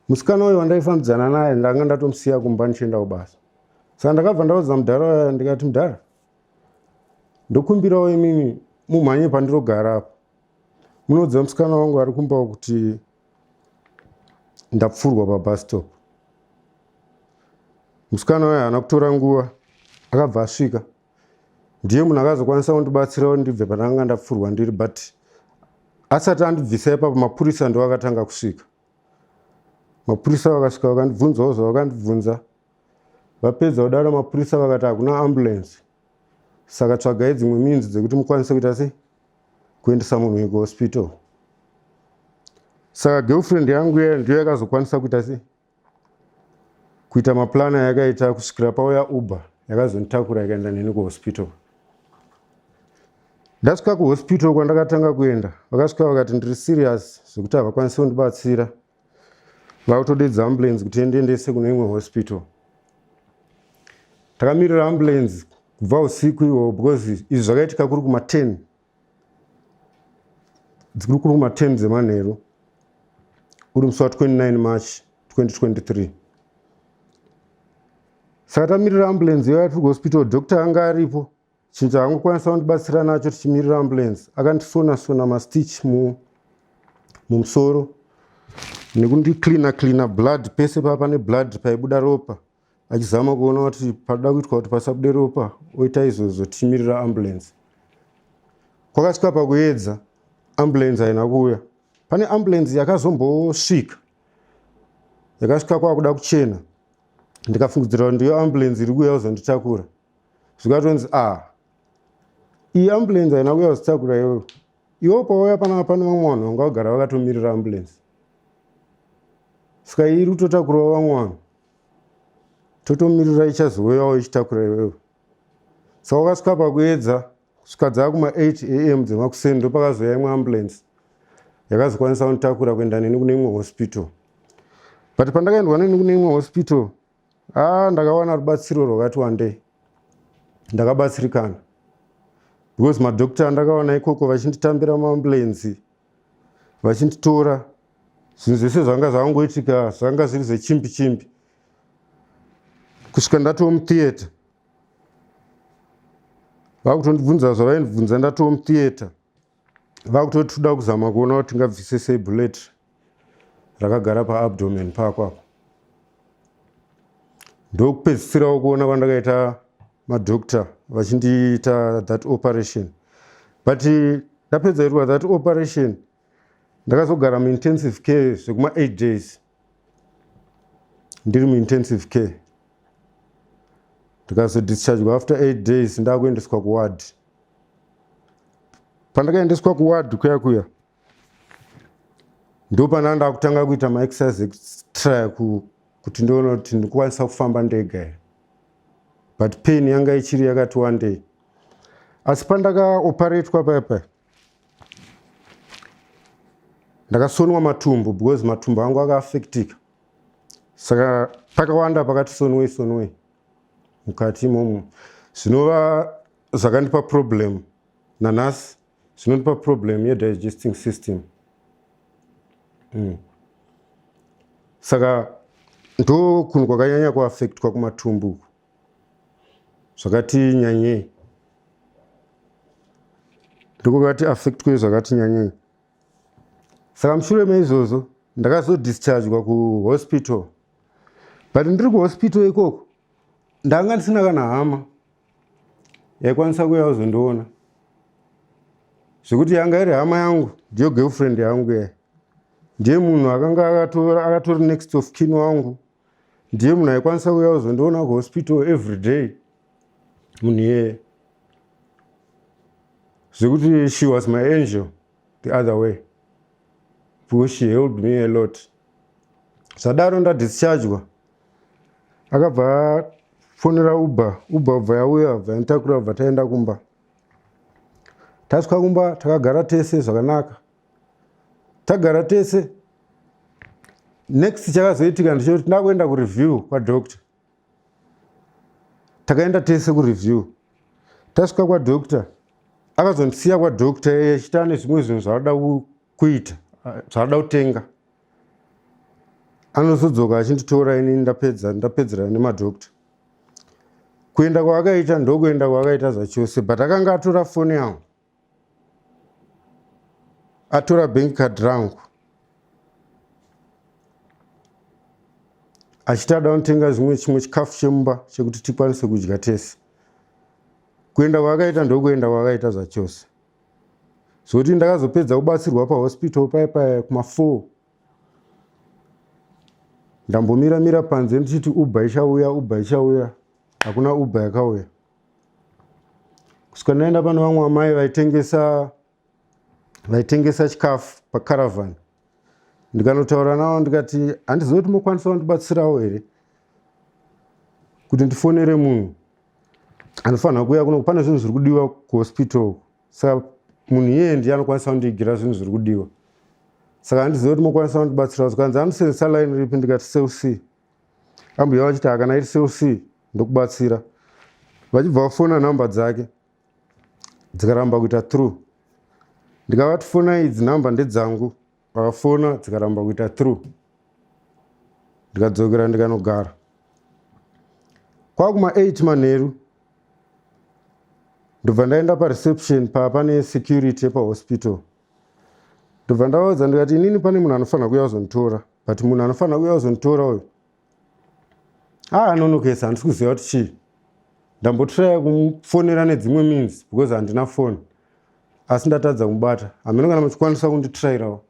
Musikana uyu wandaifambidzana naye ndanga ndatomusiya kumba ndichienda kubasa. Saka ndakabva ndaudza mudhara waya ndikati, mudhara, ndokumbirawo imimi mumhanye pandirogara apa. Munoudza musikana wangu ari kumbawo kuti ndapfurwa pabus stop. Musikana waya haana kutora nguva, akabva asvika. Ndiye munhu akazokwanisa kundibatsirawo ndibve pandanga ndapfurwa ndiri, but asati andibvisa ipapo mapurisa ndo akatanga kusvika. Mapurisa vakasvika vakandibvunzawo zvavakandibvunza. Vapedza kudaro mapurisa vakati hakuna ambulance. Saka tsvagai dzimwe means dzekuti mukwanise kuita sei kuendesa munhu kuhospital. Saka girlfriend yangu iya ndiyo yakazokwanisa kuita sei kuita maplana yakaita kusvikira pauya Uber yakazonditakura ikaenda neni kuhospital. Ndasvika kuhospital kwandakatanga kuenda, vakasvika vakati ndiri serious zvekuti havakwanisi kundibatsira, vakutodedza ambulance kuti endiendese kune imwe hospital. Takamirira ambulance kubva usiku ihwo, because izvi zvakaitika kuri kuma-10 dzemanheru uri musi wa29 March 2023. Saka tamirira ambulance iyo yatiri kuhospital, doctor anga aripo. Chinhu chaangokwanisa kundibatsira nacho tichimirira ambulance, akandisona mastitch mumusoro nekundicleana blood pese papa pane blood paibuda ropa, achizama kuona kuti padoda kuitwa kuti pasabude ropa, oita izvozvo tichimirira ambulance. Kwakasvika pakuedza ambulance haina kuuya. Pane ambulance yakazombosvika yakasvika kwakuda kuchena, ndikafungidzira kuti ndiyo ambulance iri kuuya kuzonditakura. Zvikatonzi iyi ambulance haina kuuya kuzotakura iwewe. Iwo pauya panapa pane vamwe vanhu vanga vagara vakatomirira ambulance. Saka iri kutotakurawo vamwe vanhu, totomirira ichazouyawo ichitakura iwewe. Saka wakasvika pakuedza kusvika dzava kuma8 AM dzemakuseni ndopakazouya imwe ambulance yakazokwanisa kunditakura kuenda neni kune imwe hospital. But pandakaendwa neni kune imwe hospital, ndakawana rubatsiro rwakati wandei. Ndakabatsirikana because madhokita andakaona ikoko vachinditambira maambulance, vachinditora, zvinhu zvese zvanga zvakangoitika zvanga zviri zvechimbi. Kusvika ndatoo mutheatre, vakutondibvunza zvavaindibvunza, ndatoo mutheatre, vakutoti toda kuzama kuona kuti tingabvise sei bullet rakagara paabdomen pako. Ndokupedzisirawo kuona kwandakaita madhokita vachindiita that operation. But ndapedza kuitwa that operation ndakazogara muintensive care zvekuma8 days. Ndiri muintensive care. Ndikazodischargwa after 8 days ndakuendeswa kuward. Pandakaendeswa kuward kuya ndopana ndakutanga kuita maexercise extra kuti ndione kuti ndikwanisa kufamba ndega here. But pain yanga ichiri yakati wandei. Asi pandakaoperatwa paipai ndakasonwa matumbu because matumbu angu akaaffectika. Saka pakawanda pakati sonwei mukati imomo, zvinova zvakandipa problem nanhasi zvinotipa problem yedigesting system. Saka ndo kunhu kwakanyanya kuaffectwa kumatumbu zvakati nyanyei, ndiko kwakati affectwe zvakati nyanyei. Saka mushure meizvozvo ndakazodischargwa kuhospital, but ndiri kuhospital ikoko ndanga ndisina kana hama yaikwanisa kuuya kuzondiona, zvekuti yanga iri hama yangu ndiyo girlfriend yangu yai, ndiye munhu akanga akatori next of kin wangu, ndiye munhu aikwanisa kuuya kuzondiona kuhospital every day, munhu iyeye. Zvekuti she was my angel the other way because she helped me a lot. Zvadaro ndadischargwa, akabva fonera Uber bva yauya bva yanditakura bva taenda kumba. Tasvika kumba takagara tese zvakanaka, tagara tese. Next chakazoitika ndechekuti ndakuenda kureview kwadoctor. Takaenda tese kureview. Tasvika kwadoctor akazondisiya kwadoctor echita nezvimwe zvinhu zvaada kuita, zvaada kutenga. Anozodzoka achinditora ini ndapedzera nemadoctor. Kuenda kwakaita ndokuenda kwakaita zvachose, but akanga atora foni yangu, atora bank card rangu, achitada kutenga chimwe chikafu chemumba chekuti tikwanise kudya tese. Kuenda kwakaita ndokuenda kwakaita zvachose. Zvokuti ndakazopedza kubatsirwa pahospital paya kuma4. Ndambomira panze ndichiti Uber ichauya, hakuna Uber yakauya. Kusvika ndaenda pano vamwe amai vaitengesa chikafu pacaravan. Ndikanotaura navo ndikati handizoti mokwanisa kundibatsirawo here kuti ndifonere munhu anofanira kuuya kuno, pane zvinhu zviri kudiwa kuhospital. Saka munhu iyeye ndiye anokwanisa kundiigira zvinhu zviri kudiwa. Saka handizivi kuti mokwanisa kundibatsira. Zvikanzi anosenzesa line ripi, ndikati Cell C. Ambuya vachiti hakana iri Cell C ndokubatsira. Vachibva vafona nhamba dzake dzikaramba kuita through. Ndikavati fona idzi nhamba ndedzangu, vakafona dzikaramba kuita through. Ndikadzokera ndikanogara. Kwakuma 8 manheru ndobva ndaenda pareception pane security pahospital. Ndobva ndavaudza ndikati inini pane munhu anofanira kuuya kuzonditora, but munhu anofanira kuuya kuzonditora uyu anonokesa, handisi kuziva kuti chii. Ndambotraya kumufonera nedzimwe means because handina foni, asi ndatadza kumubata. Hamene kana muchikwanisa kunditrairawo,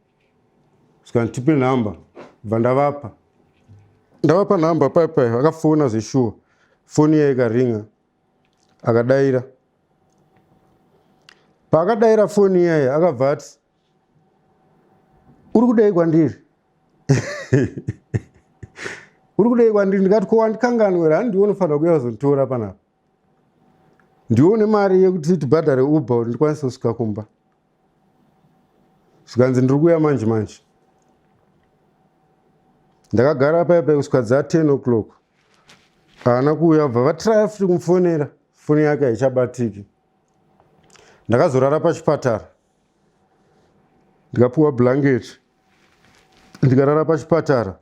saka ndipe nhamba. Bva ndavapa nhamba paya vakafona zveshuwa. Foni iya ikaringa, akadaira. Paakadaira foni iyaya akabva ati uri kudei kwandiri? Uri kudei kwandiri? Ndikati ko wandikanganwira, handiwo unofanira kuuya kuzonditora panapa. Ndione mari yekuti tibhadhare Uber kuti ndikwanise kusvika kumba. Zvikanzi ndiri kuuya manje. Ndakagara paya kusvika dza 10 o'clock. Haana kuuya, bva vatraya futi kumufonera, foni yake haichabatiki. Ndakazorara pachipatara, ndikapuwa blanket, ndikarara pachipatara.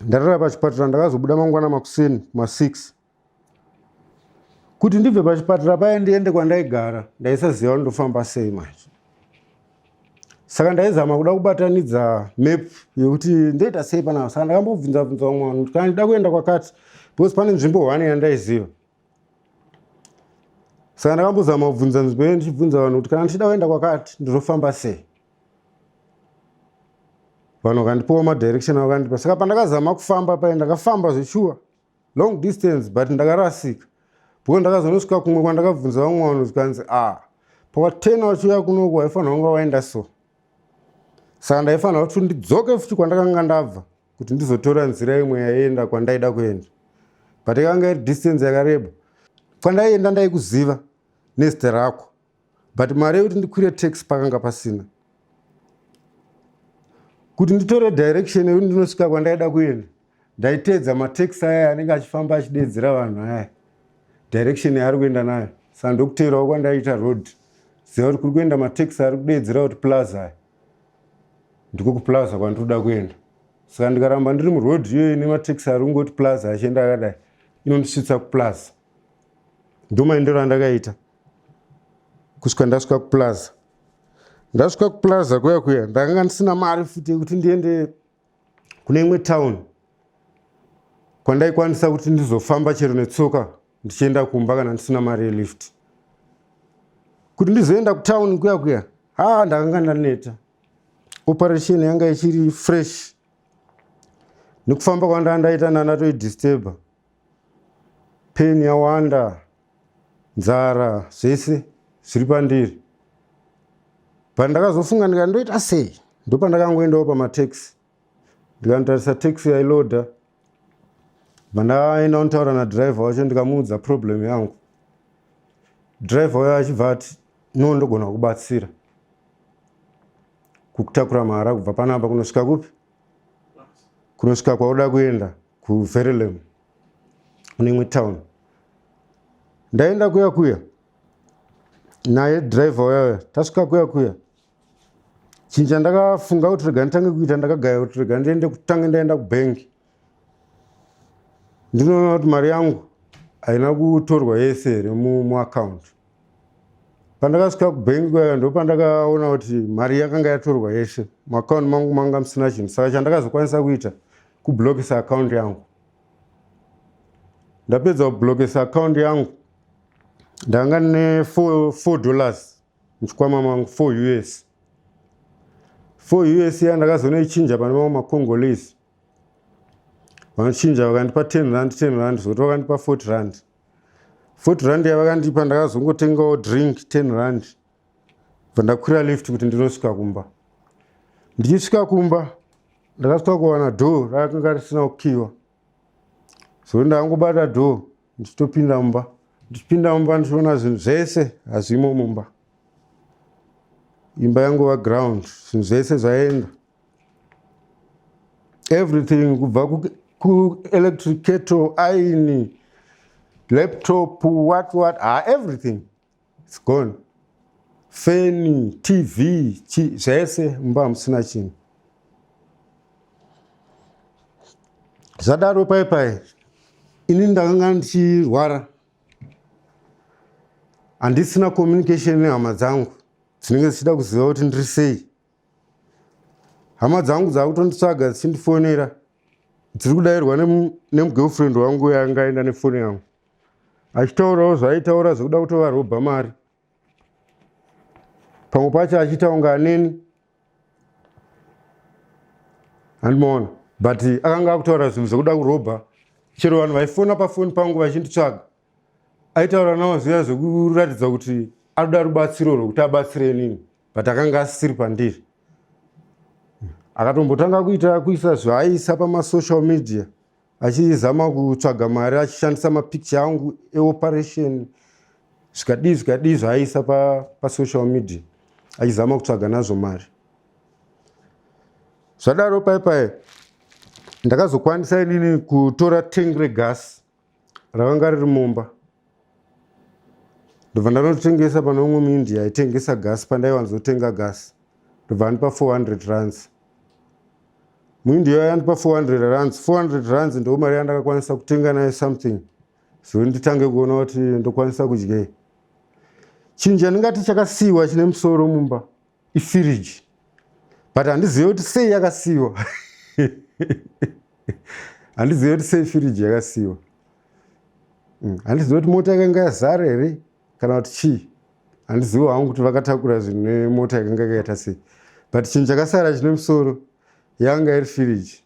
Ndarara pachipatara ndakazobuda mangwana makuseni kuma6. Kuti ndibve pachipatara paya ndiende kwandaigara, ndaisaziva kuti ndofamba sei manje. Saka ndaizama kuda kubatanidza map yokuti ndoita sei panapa. Saka ndakambobvunza vamwe vanhu kuti kana ndida kuenda kwakati, because pane nzvimbo 1 yandaiziva. Saka ndakambozama kubvunza nzvimbo iyo ndichibvunza vanhu kuti kana ndichida kuenda kwakati ndinofamba sei. Vanhu vakandipawo madirection vakandipa. Saka pandakazama kufamba paya ndakafamba zveshuwa long distance, but ndakarasika. Because ndakazonosvika kumwe kwandakabvunza vamwe vanhu zvikanzi pakwa10 wachiuya kunoku waifanira kunge waenda so. Saka ndaifanira kuti ndidzoke futi kwandakanga ndabva kuti ndizotora nzira imwe yaienda kwandaida kuenda. But ikanga iri distance yakareba. Kwandaienda ndaikuziva nezita rako, but mari yekuti ndikwire taxi pakanga pasina. Kuti nditore direction yekuti ndinosvika kwandaida kuenda, ndaitedza mataxi aya anenge achifamba achidedzera vanhu aya direction yaari kuenda nayo. Saka ndokuteerawo kwandaita road ziva kuti kuri kuenda mateksi ari kudedzera kuti plaza ndiko kuplaza kwandiroda kuenda. Saka ndikaramba ndiri muroad iyoyi nemateksi ari kungoti plaza achienda akadai inondisvitsa kuplaza. Ndo maendero andakaita kusvika ndasvika kuplaza. Ndasvika kuplaza kuya ndakanga ndisina mari futi yekuti ndiende kune imwe town kwandaikwanisa kuti ndizofamba chero netsoka ndichienda kumba kana ndisina mari yelift. Kuti ndizoenda kutown kuya ndakanga ndaneta. Operation yanga ichiri fresh. Nikufamba kwandaita ndanatoidisturba. Pain yawanda, nzara, zvese zviri pandiri. Pandakazofunga ndikandoita sei, ndo pandakangoendawo pamateksi. Ndikandotarisa teksi yailoda. Pandaenda kundotaura nadriver wacho ndikamuudza problem yangu. Driver wayo achibva ati ndogona kubatsira kukutakura mara kubva panapa kunosvika kupi? Kunosvika kwauda kuenda kuVerulam kune imwe town. Ndaenda kuya naye driver wayo tasvika kuya chinja ndakafunga kuti rega nditange kuita ndakagaya kuti rega ndiende kutange ndaenda kubank ndinoona kuti mari yangu haina kutorwa yese here muaccount. Pandakasvika kubank kuya ndo pandakaona kuti mari yakanga yatorwa yese muaccount mangu manga musina chinhu. Saka chandakazokwanisa kuita kublokisa account yangu. Ndapedza kublokisa account yangu ndanga ne $4 muchikwama mangu, $4 ya ndakazonoichinja pane mamwe maCongolese. Vanochinja vakandipa R10 zoti vakandipa R40. R40 yavakandipa ndakazongotengawo drink R10 pandakwira lift kuti ndinosvika kumba. Ndichisvika kumba ndakasvika kuwana door rakanga risina kukiwa. So ndangobata door ndichitopinda mumba. Ndichipinda mumba ndichiona zvinhu zvese hazvimo mumba. Imba yangu wa ground, zvinhu zvese zvaenda. Everything kubva ku electric kettle, iron, laptop, what, everything it's gone. Fan, TV, zvese mumba musina chinhu. Zvadaro pai ini ndakanga ndichirwara. Handisina communication nehama dzangu dzinenge dzichida kuziva kuti ndiri sei. Hama dzangu dzakutonditsvaga dzichindifonera. Dziri kudairwa nemugirlfriend wangu yangaenda nefoni yangu. Achitaurawo zvaaitaura zvokuda kutovarobha mari. Pamwe pacho achiita kunge aneni. Handimaona. But akanga akutaura zvinhu zvokuda kurobha. Chero vanhu vaifona pafoni pangu vachinditsvaga. Aitaura navo zviya zvekuratidza kuti anoda rubatsiro rwokuti abatsire nini. But akanga asisiri pandiri. Akatombotanga kuisa zvaaisa pamasocial media. Achizama kutsvaga mari achishandisa mapicture angu eoperation. Zvikadii zvaaisa pasocial media. Achizama kutsvaga nazvo mari. Zvadaro pai ndakazokwanisa inini kutora tank regas rakanga riri mumba. Ndobva ndanotengesa pane umwe muIndia aitengesa gas pandaiwanzotenga gas. Ndobva andipa R400. MuIndia yandipa R400. R400 ndo mari yandakakwanisa kutenga nayo something. So nditange kuona kuti ndokwanisa kudyei. Chinhu chandingati chakasiyiwa chine musoro mumba ifiriji. But handizivi kuti sei yakasiyiwa. Handizivi kuti sei firiji yakasiyiwa. Handizivi kuti mota yakanga yazara here kana kuti chii. Handizivi hangu kuti vakatakura zvinhu nemota yakanga yakaita sei. But chinhu chakasara chine musoro yanga iri firiji.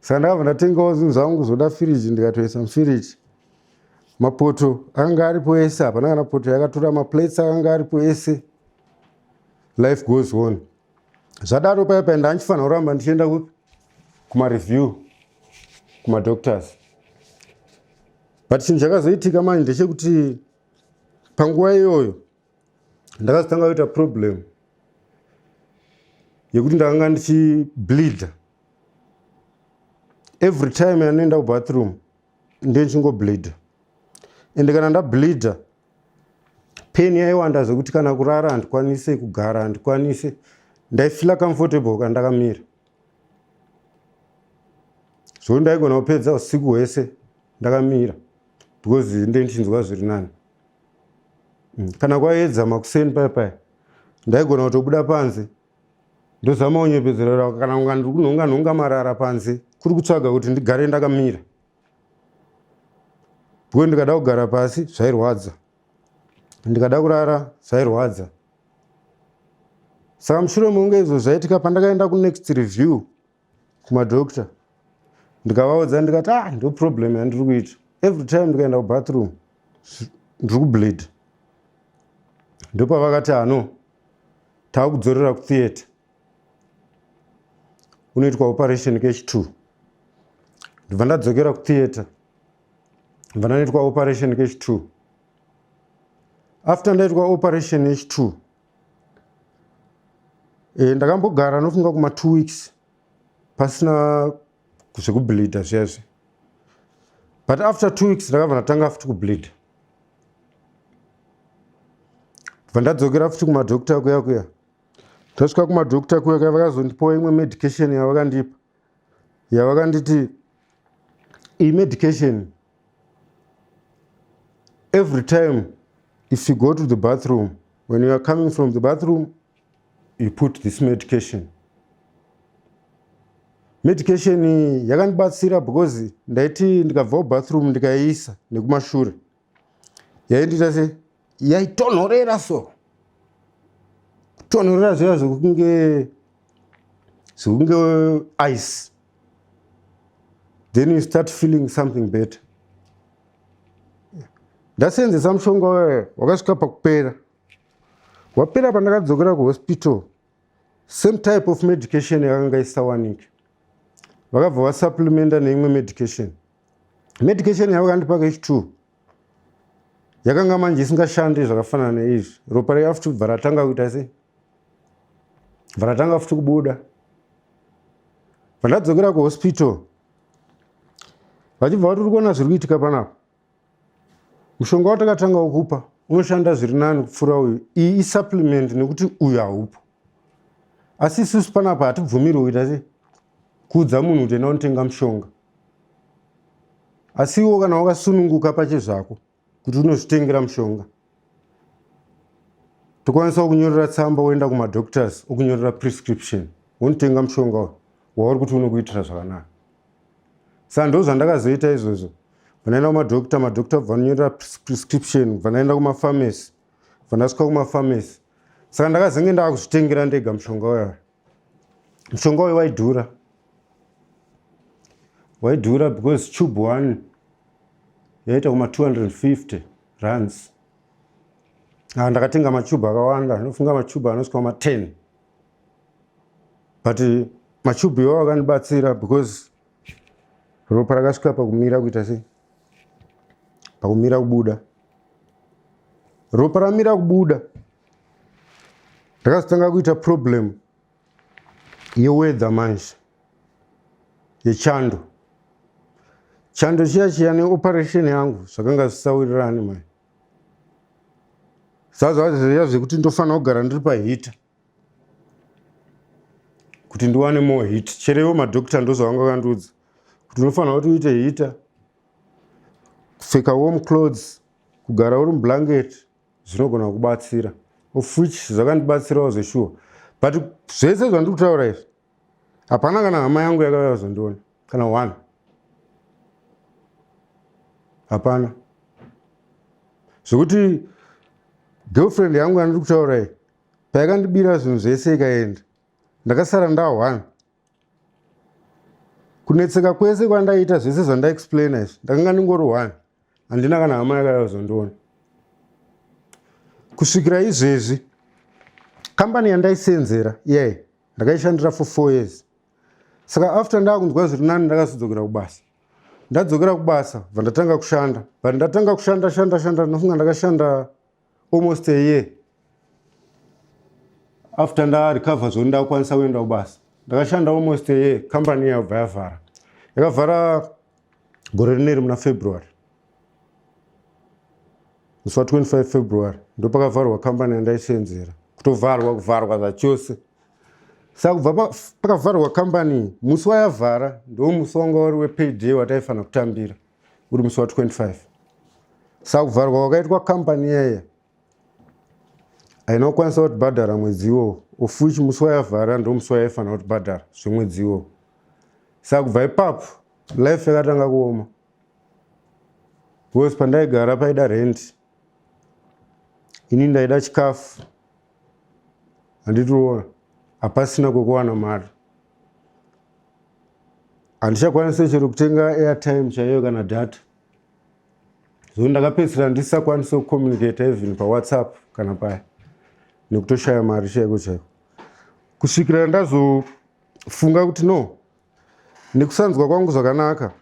Saka ndakabva ndatengawo zvinhu zvangu zvoda firiji ndikatoisa mufiriji. Mapoto akanga aripo ese, hapana kana poto yakatora, maplates akanga aripo ese. Life goes on. Zvadaro pai ndanchifanira kuramba ndichienda kumareview kumadoctors. But chinhu chakazoitika manje ndechekuti panguva iyoyo ndakazotanga kuita problem yekuti ndakanga ndichibleed. Every time yanoenda kubathroom ndichingo bleed. Ende kana ndableed peni yaiwanda zvekuti kana kurara handikwanise, kugara handikwanise. Ndaifila comfortable kana ndakamira. So ndaigona kupedza usiku hwese ndakamira because ndichinzwa zviri nani. Kana kwaedza makuseni paya ndaigona kutobuda panze ndozama kunyepedzera kana kunonga marara panze kuri kutsvaga kuti ndigare ndakamira. Because ndikada kugara pasi zvairwadza, ndikada kurara zvairwadza. Saka mushure mekunge izvo zvaitika pandakaenda kunext review kumadokta, ndikavaudza ndikati ndo problem yandiri kuita. Every time ndikaenda kubathroom ndiri kubleed. Ndipo vakati no, takudzorera kutheatre, unoitwa operation case 2. Ndibva ndadzokera kutheatre, ndibva ndaitwa operation case 2. After ndaitwa operation case 2, ndakambogara nofunga kuma 2 weeks pasina zvekubleeda zviyazvi. But after 2 weeks ndakabva ndatanga futi kubleed. Ndibva ndadzokera futi kumadokta kuya. Ndasvika kumadokta kuya vakazondipawo imwe medication yavakandipa. Yavakanditi iyi medication, every time if you go to the bathroom, when you are coming from the bathroom, you put this medication. Medication yakandibatsira because ndaiti ndikabva kubathroom ndikaiisa nekumashure, yaindiita se yaitonhorera so. Kutonhorera zviya zvokunge ice. Then you start feeling something better. Ndasenzesa mushonga wakasvika pakupera. Wapera pandakadzokera kuhospital, same type of medication yakanga isawanika. Vakabva vasupplementa neimwe medication. Medication yavakandipa case 2 yakanga manje isingashandi zvakafanana neizvi. Ropa raiva futi kubva ratanga kuita sei? Bva ratanga futi kubuda. Pandadzokera kuhospital, vachibva vari kuona zviri kuitika panapa. Mushonga watakatanga kukupa unoshanda zviri nani kupfuura uyu. Iyi isupplement nekuti uyu haupo. Asi isusu panapa hatibvumiri kuita sei? Kuudza munhu kuti enda unotenga mushonga. Asi iwo kana wakasununguka pachezvako kuti unozvitengera mushonga, tokwanisa kunyorera tsamba woenda kumadoctors okunyorera prescription, wonotenga mushonga wauri kuti unokuitira zvakanaka. Saka ndo zvandakazoita izvozvo. Vanaenda kumadokta, madokta vanonyorera prescription, vanaenda kumapharmacy, vanasvika kumapharmacy. Saka ndakazenge ndakuzvitengera ndega mushonga wayo. Mushonga wayo waidhura. Waidhura because tube 1 yaita kuma 250 rands. Ndakatenga machube akawanda, ndinofunga machube anosvika kuma 10. But machube iwawo akandibatsira because ropa rakasvika pakumira kuita sei? Pakumira kubuda. Ropa ramira kubuda. Ndakazotanga kuita problem yeweather manje, yechando. Chando chiya neoperation yangu zvakanga zvisawirirani mai. Zvazvaziva zvekuti ndofanira kugara ndiri pahita kuti ndiwane more heat. Cherevo madokta ndozvavanga vakandiudza kuti unofanira kuti uite hita, kupfeka warm clothes, kugara uri mublanket zvinogona kubatsira. Of which zvakandibatsirawo zveshuwa. But zvese zvandiri kutaura izvi hapana kana hama yangu yakauya kuzondiona kana 1. Hapana. Zvokuti girlfriend yangu yandiri kutaura iyi payakandibira zvinhu zvese ikaenda, ndakasara nda 1. Kunetseka kwese kwandaita zvese zvandaexplaina izvi ndakanga ndingori 1. Handina kana hama yakauya kuzondiona. Kusvikira izvezvi kambani yandaisenzera iyai ndakaishandira for 4 years. Saka after ndakunzwa zviri nani ndakazodzokera kubasa. Ndadzokera kubasa bva ndatanga kushanda. But ndatanga kushanda ndinofunga ndakashanda almost a year. After ndarecover zvoni ndakwanisa kuenda kubasa. Ndakashanda almost a year, kambani yabva yavhara. Yakavhara gore rineri muna February. musi wa 25 February ndo pakavharwa kambani yandaisenzera, kuvharwa zvachose. Saka kubva pakavharwa kambani, musi wayavhara ndo musi wanga wari wepayday wataifanira kutambira uri musi wa 25. Saka kuvharwa wakaitwa kambani yaya haina kukwanisa kutibhadhara mwedzi iwowo, of which musi wayavhara ndo musi wayaifanira kutibhadhara zvemwedzi iwowo. Saka kubva ipapo life yakatanga kuoma, because pandaigara paida rent, ini ndaida chikafu, handitoona hapasina kwekuwana mari, handichakwanisa chero kutenga airtime chaiyo kana data. So ndakapedzisira ndisakwanisa kucommunicate even paWhatsApp kana paya, nekutoshaya mari chaiko chaiko. Kusvikira ndazofunga kuti no, nekusanzwa kwangu zvakanaka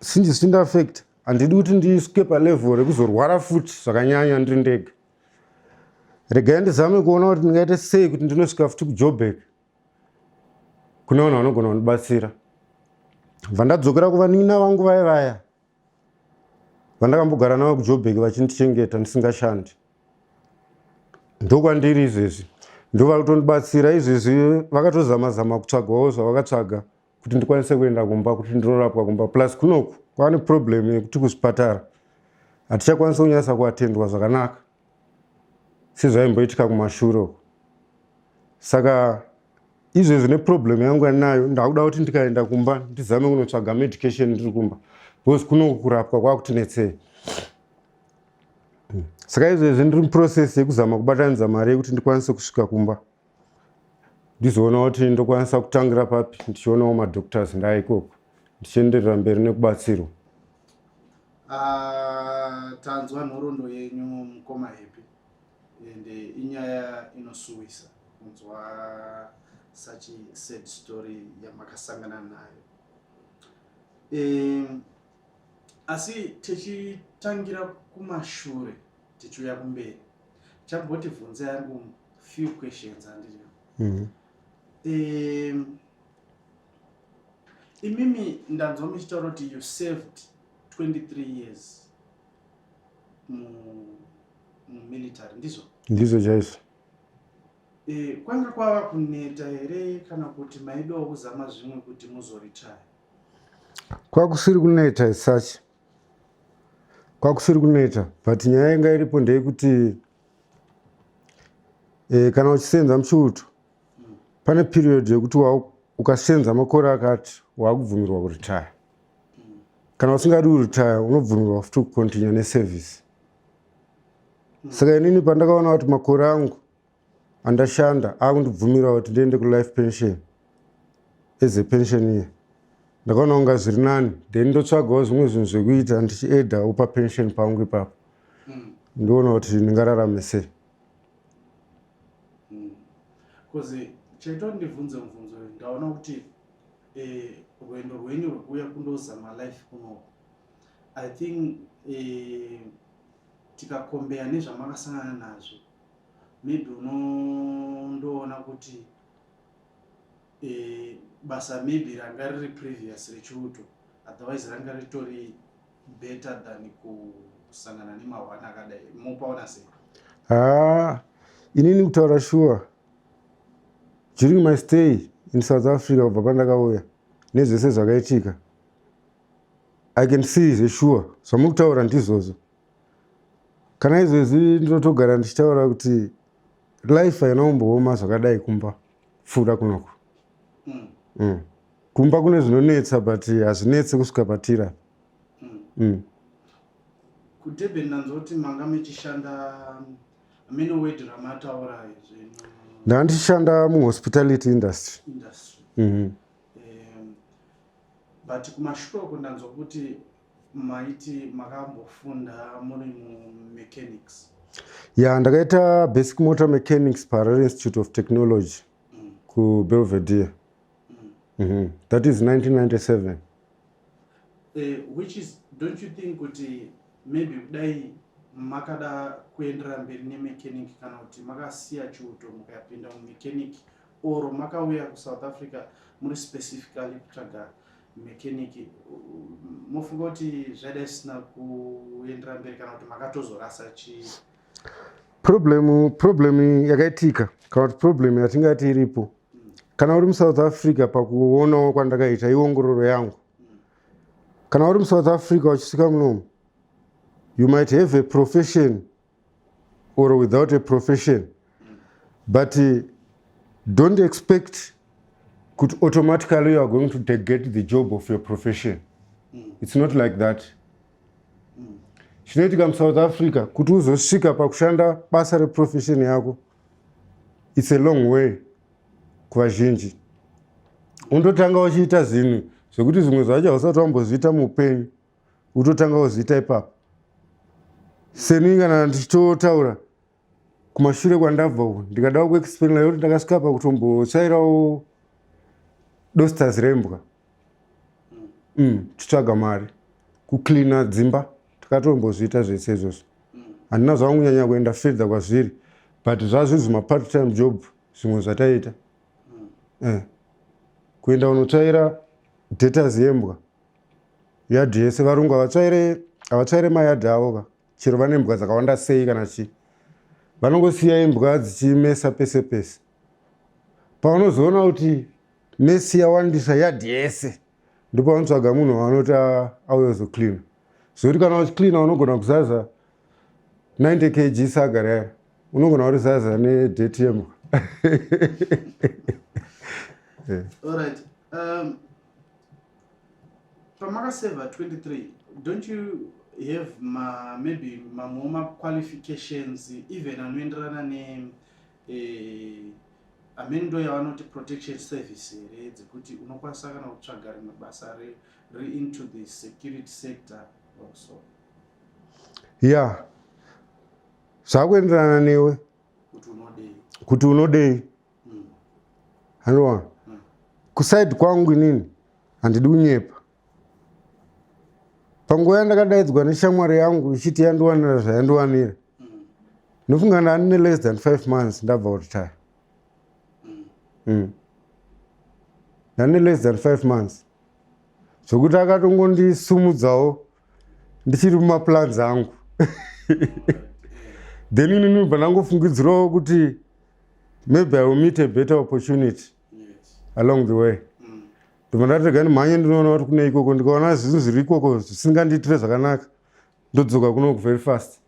sinje zvindaafect, handidi kuti ndisvike palevel rekuzorwara futi zvakanyanya ndiri ndega. Regai ndizame kuona kuti ndingaita sei kuti ndinosvika futi kuJoburg kune vanhu vanogona kundibatsira. Vandadzokera kuvanina vangu vaya vandakambogara navo kuJoburg vachindichengeta ndisingashandi, ndokwandiri izvezvi, ndo vari kutondibatsira izvezvi. Vakatozama kutsvagawo zvavakatsvaga kuti ndikwanise kuenda kumba, kuti ndinorapwa kumba. Plus kunoku kwaane problem yekuti kuzvipatara hatichakwanisa kunyasa kuatendwa zvakanaka sezvaimboitika kumashure. Saka izvezvi neproblem yangu yandinayo, ndakuda kuti ndikaenda kumba ndizame kunotsvaga medication ndiri kumba, because kunoku kurapwa kwakutinetsei. Saka izvezvi ndiri muprocess yekuzama kubatanidza mari yekuti ndikwanise kusvika kumba, ndizoona kuti ndokwanisa kutangira papi, ndichionawo madoctors ndaikoko, ndichienderera mberi nekubatsirwa. Tanzwa nhoroondo yenyu mukoma Happy, ende inyaya inosuwisa kunzwa such a sad story yamakasangana nayo. Asi tichitangira kumashure tichiuya kumberi, chamboti bvunza yangu few questions handizvo. Imimi ndanzwa muchitaura kuti you served 23 years military, ndizvo? Ndizvo chaizvo. Kwanga kwava kuneta here kana kuti maidawo kuzama zvimwe kuti muzoretire? Kwakusiri kuneta as such, kwakusiri kuneta, but nyaya inga iripo ndeyekuti kana uchisenza muchiuto pane period yekuti ukasenza makore akati wakubvumirwa kuretire. Kana usingadi kuretire unobvumirwa futi kukontinua neservice. Saka inini pandakaona kuti makore angu andashanda akundibvumira kuti ndiende kulife pension as a pensioner, ndakaona kunga zviri nani, then ndotsvagawo zvimwe zvinhu zvekuita ndichiedhawo papension pangu ipapo, ndoona kuti ndingararame sei. Kozi chaito ndibvunze mubvunzo uyu, ndaona kuti rwendo rwenyu rwekuuya kundozama life kunoku, I think tikakombea nezvamakasangana nazvo, maybe unondoona kuti basa maybe ranga riri previous rechiuto, otherwise ranga ritori better than kusangana nemahwana akadai. Mupaona sei? Inini kutaura sure, during my stay in South Africa kubva pandakauya nezvese zvakaitika, I can see the sure zvamukutaura ndizvozvo. Kana izvezvi ndinotogara ndichitaura kuti life haina kumbooma zvakadai kumba pfuura kunoku. Kumba kune zvinonetsa but hazvinetse kusvika patira. KuDurban ndanzwa kuti manga muchishanda many word ramataura zvenyu. Ndandichishanda muhospitality industry. But kumashure uko ndanzwa kuti maiti makambofunda muri mechanics. Ndakaita basic motor mechanics paHarare Institute of Technology kuBelvedere. That is 1997. Which is, don't you think kuti maybe kudai makada kuendera mberi nemechanic kana kuti makasiya chiuto mukapinda mumechanic, or makauya kuSouth Africa muri specifically kutsvaga mekaniki mofunga kuti zvada zvisina kuendera mberi kana kuti makatozorasa problem yakaitika kana kuti problem yatingati iripo kana uri muSouth Africa pakuonawo kwandakaita iongororo yangu kana uri muSouth Africa uchisvika munomu you might have a profession or without a profession but don't expect kuti automatically you are going to get the job of your profession. It's not like that. Chinoitika muSouth Africa kuti uzosvika pakushanda basa reprofession yako it's a long way kuvazhinji. Undotanga uchiita zvinhu zvekuti zvimwe zvacho hausati wambozviita muupenyu utotanga kuzviita ipapo. Seni kana ndichitotaura kumashure kwandabva uku ndikada kuexplaina kuti ndakasvika pakutombotsvairawo dosters rembwa titsvaga mari kucleana dzimba takatombozviita zvese izvozvo handina zvangu kunyanya kuenda fedha kwazviri but zvazvizvi mapart time job zvimwe zvataita kuenda unotsvaira debtors yembwa yadhi yese varungu havatsvaire mayadhi avo ka chero vane mbwa dzakawanda sei kana chii vanongosiya imbwa dzichimesa pese pese paunozoona kuti mesi yawandisa yadhi yese ndipo vanotsvaga munhu vanoti auye uzocleana zvokuti kana uchicleana unogona kuzaza 90 kg saga raya unogona uri zaza nedheti yembwa. Alright. Pamakaseva 23, don't you have maybe mamwe qualifications even anoenderana ne amendo yavanoti protection service here dzekuti unokwanisa kana kutsvaga rimwe basa re into the security sector also? Yeah. Zvakuenderana newe kuti unodei handova kusaidi kwangu inini handidi kunyepa. Panguva yandakadaidzwa neshamwari yangu ichiti yandiwanira zvayandiwanira ndofunga ndane less than 5 months ndabva kuretire. Ndane less than 5 months zvokuti akatongondisumudzawo ndichiri mumaplans angu then inini ndobva ndangofungidzirawo kuti maybe I will meet a better opportunity along the way. Ndobva ndatega ndimhanye ndinoona kuti kune ikoko ndikaona zvinhu zviri ikoko zvisingandiitire zvakanaka ndodzoka kunoku very fast.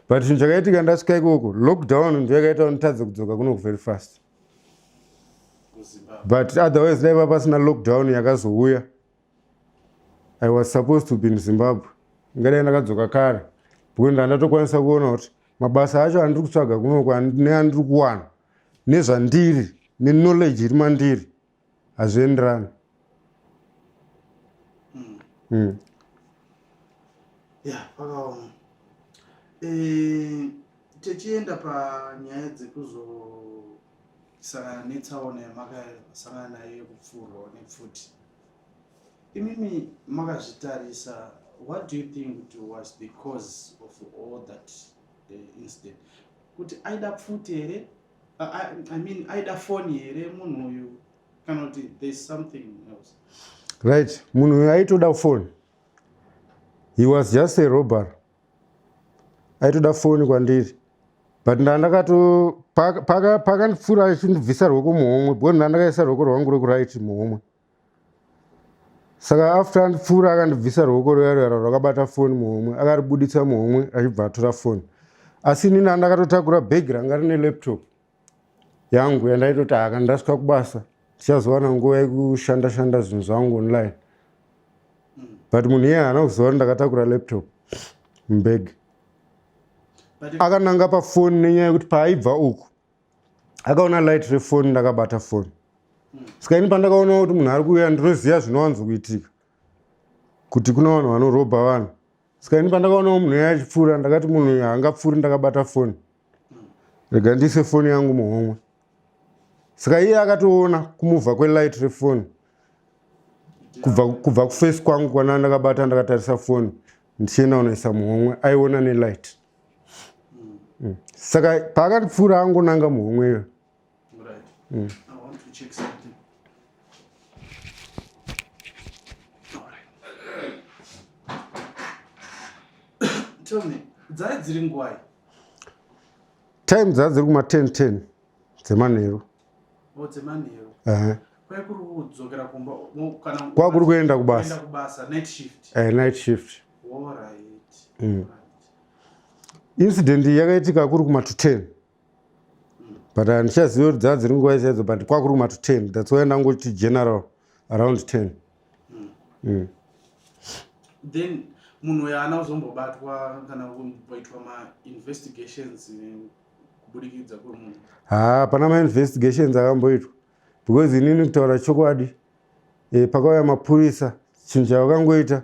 But chinhu chakaitika ndasvika ikoko lockdown ndiyo yakaita kuti nditadze kudzoka kunoku very fast. But otherwise daiva pasina lockdown yakazouya I was supposed to be in Zimbabwe. Ngadai ndakadzoka kare because ndatokwanisa kuona kuti mabasa acho andiri kutsvaga kunoku neandiri kuwana nezvandiri neknowledge iri mandiri hazvienderani. Yeah, pakaoma. Tichienda panyaya dzekuzosangana netsaona yamakasangana nayo yekupfurwa nepfuti. Imimi makazvitarisa, what do you think was the cause of all that incident? Kuti aida pfuti here? I mean aida phone here munhu uyu kana kuti there's something else? Right, munhu uyu aitoda phone. He was just a robber. Aitoda phone kwandiri. But ndandakato pakandipfura achindibvisa ruoko muhomwe because ndandakaisa ruoko rwangu rwekuright muhomwe. Saka after andipfura akandibvisa ruoko rwuyaruyara rwakabata phone muhomwe akaribuditsa muhomwe achibva atora phone. Asi inini ndakatotakura bhegi ranga rine laptop yangu yandaitoti kana ndasvika kubasa ndichazowana nguva yekushanda zvinhu zvangu online. But munhu iye haana kuziva kuti ndakatakura laptop mubhegi. Akananga pafoni nenyaya yekuti paaibva uku akaona light refoni ndakabata foni. Saka ini pandakaona kuti munhu ari kuuya ndinoziva zvinowanzokuitika kuti kuna vanhu vanorobha vanhu. Saka ini pandakaona munhu iye achipfuura ndakati munhu uyu haangapfuuri ndakabata foni. Rega ndiise foni yangu muhomwe. Saka iye akatoona kumuvha kwelight refoni kubva kufesi kwangu kwana ndakabata ndakatarisa foni ndichienda unoisa muhomwe aiona nelight. Saka paakandipfuura angonanga muhomwe iyo. I want to check something. tell me dzai dziri nguwai time dzadziri kuma 10:10 dzemanheru dzemanheru kwai kuri kudzokera kumba kana kwakuri kuenda kubasa night shift night shift. Alright. Incident yakaitika kuri kuma to 10 but handichazivi kuti dzadziri nguva ichadzo but kwakuri kuma to 10 that's why ndangoti general around 10. Then munhu uyo haana kuzombobatwa kana kuitwa ma-investigations kubudikidza kuri munhu? Hapana ma-investigations akamboitwa because inini kutaura chokwadi pakauya mapurisa chinhu chavakangoita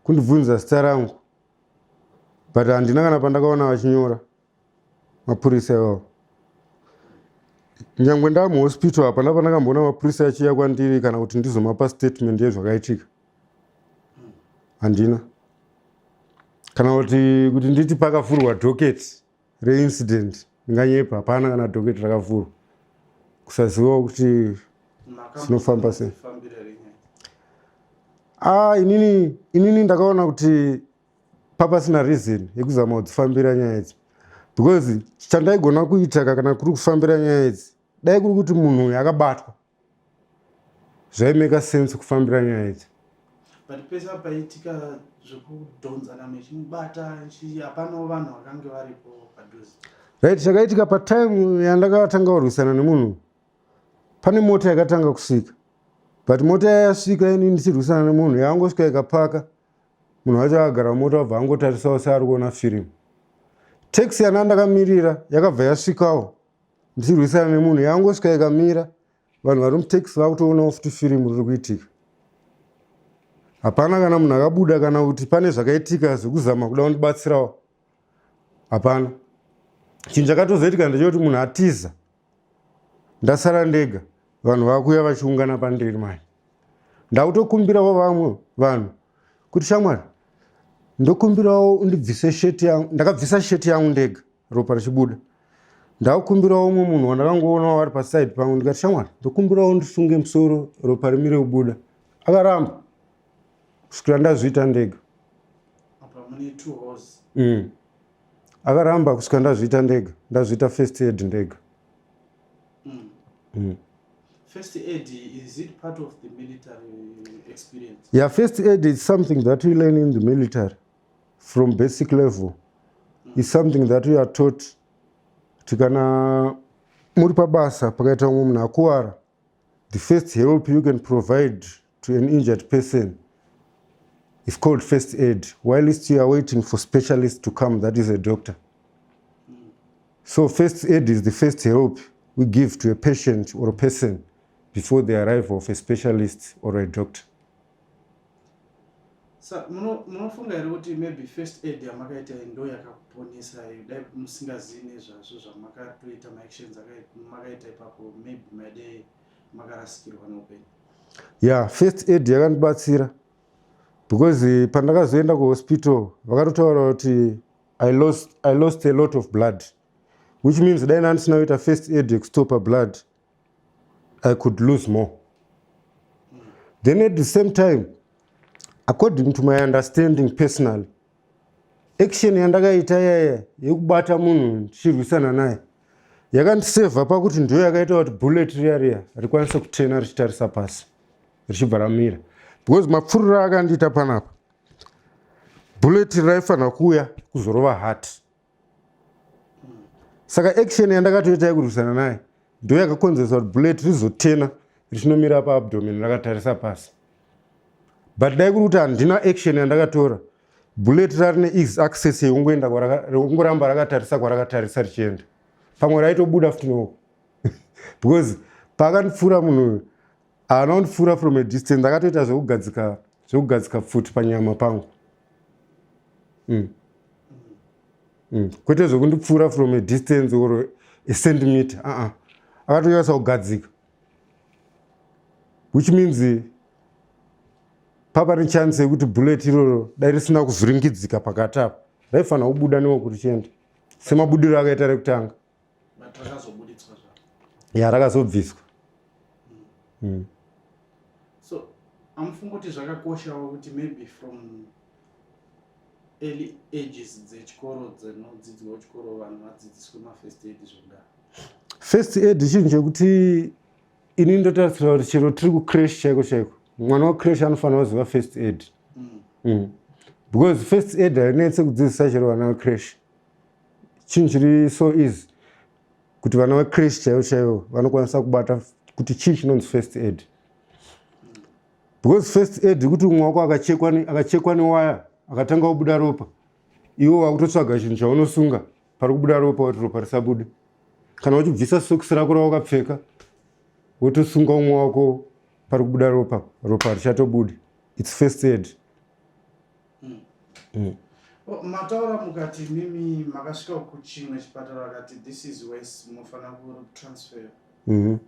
kundibvunza zita rangu but handina kana pandakaona vachinyora mapurisa iwavo. Nyangwe ndamuhospital hapana pandakamboona mapurisa achiuya kwandiri kana kuti ndizomapa statement yezvakaitika. Handina. Kana kuti nditi pakavhurwa docket reincident ndinganyepa. Hapana kana docket rakavhurwa. Kusaziva kuti sinofamba sei. Inini ndakaona kuti papasina reason yekuzama kudzifambira nyaya idzi because chandaigona kuita kana kuri kufambira nyaya idzi dai kuri kuti munhu uyu akabatwa zvaimeka sense kufambira nyaya idzi. But pesa paitika zvekudhonzana mechimubata hapanawo vanhu vakange varipo padhuze. Right, chakaitika patime yandakatanga kurwisana nemunhu pane mota yakatanga kusvika but mota yasvika ini ndichirwisana nemunhu yangosvika ikapaka munhu wacho akagara mota wabva angotarisawo seari kuona firimu. Taxi yanandakamirira yakabva yasvikawo ndichirwisana nemunhu yangosvika ikamira vanhu vari mutaxi vakutoonawo futi firimu riri kuitika. Hapana kana munhu akabuda kana kuti pane zvakaitika zvekuzama kuda kundibatsirawo. Hapana. Chinhu chakatozoitika ndechekuti munhu atiza ndasara ndega vanhu vakuuya vachiungana pandiri mai. Ndakutokumbirawo vamwe vanhu kuti shamwari ndokumbirawo undibvise sheti yangu. Ndakabvisa sheti yangu ndega ropa richibuda. Ndakukumbirawo umwe munhu wandakangoonawo ari paside pangu ndikati shamwari ndokumbirawo ndisunge musoro ropa rimire kubuda. Akaramba kusvikira ndazviita ndega. Apa mune 2 hours. Akaramba kusvika ndazviita ndega. Ndazviita first aid ndega. First aid, is it part of the military experience? Yeah, first aid is something that we learn in the military from basic level. It's something that we are taught. Tikana muri pabasa pakaita umwe munhu akuwara, the first help you can provide to an injured person is called first aid, whilst you are waiting for specialists to come, that is a doctor. So first aid is the first help we give to a patient or a person before the arrival of a specialist or a doctor. So, munofunga here kuti maybe first aid yamakaita ndo yakakuponesa dai musingazivi nezvazvo zvamakatoita maactions makaita ipapo maybe made makarasikirwa noupenyu? Yeah, first aid yakandibatsira because pandakazoenda kuhospital vakatotaura kuti I lost a lot of blood, which means dai ndandisina kuita first aid yekustopa blood I could lose more. Then at the same time, according to my understanding personally, action yandakaita yaya yekubata munhu ndichirwisana naye yakandisevha pakuti ndiyo yakaita kuti bullet riya rikwanise kutena richitarisa pasi richibva ramira, because mapfuriro akandiita panapa bullet raifanira kuuya kuzorova heart. Saka action yandakatoita yekurwisana naye ndiyo yakakonzeresa kuti bullet rizotena richinomira paabdomen rakatarisa pasi. But dai kuri kuti handina action yandakatora, bullet rarine easy access yekungoramba rakatarisa kwarakatarisa richienda. Pamwe raitobuda futi noko. Because pakandipfuura munhu uyu haana kundipfuura from a distance, akatoita zvekugadzika futi panyama pangu. Kwete zvekundipfuura from a distance or a centimeter. Akatonyasa kugadzika. Which means papa nechance yekuti bullet iroro dai risina kuvhiringidzika pakati apo raifanira kubuda newo richienda semabudiro akaita rekutanga. But rakazobuditswa zvako? Ya, rakazobviswa. So amufunga kuti zvakakoshawo kuti maybe from early ages dzechikoro dzinodzidzwa kuchikoro vanhu vadzidziswe mafirst aid zvakudaro? First aid chinhu chekuti ini ndotarisira kuti chero tiri kucrash chaiko chaiko mwana wacrash anofanira kuziva first aid. Because first aid hainetse kudzidzisa chero vana vecrash. Chinhu chiri so easy kuti vana vecrash chaivo chaivo vanokwanisa kubata kuti chii chinonzi first aid. Because first aid kuti umwe wako akachekwa newaya akatanga kubuda ropa, iwo wakutotsvaga chinhu chaunosunga pari kubuda ropa kuti ropa risabude. Kana uchibvisa sokisi rako rawakapfeka wotosunga umwe wako pari kubuda ropa, ropa richatobudi. It's first aid. Mataura mukati mimi makasvika kuchimwe chipatara vakati this is west munofanira kutransfer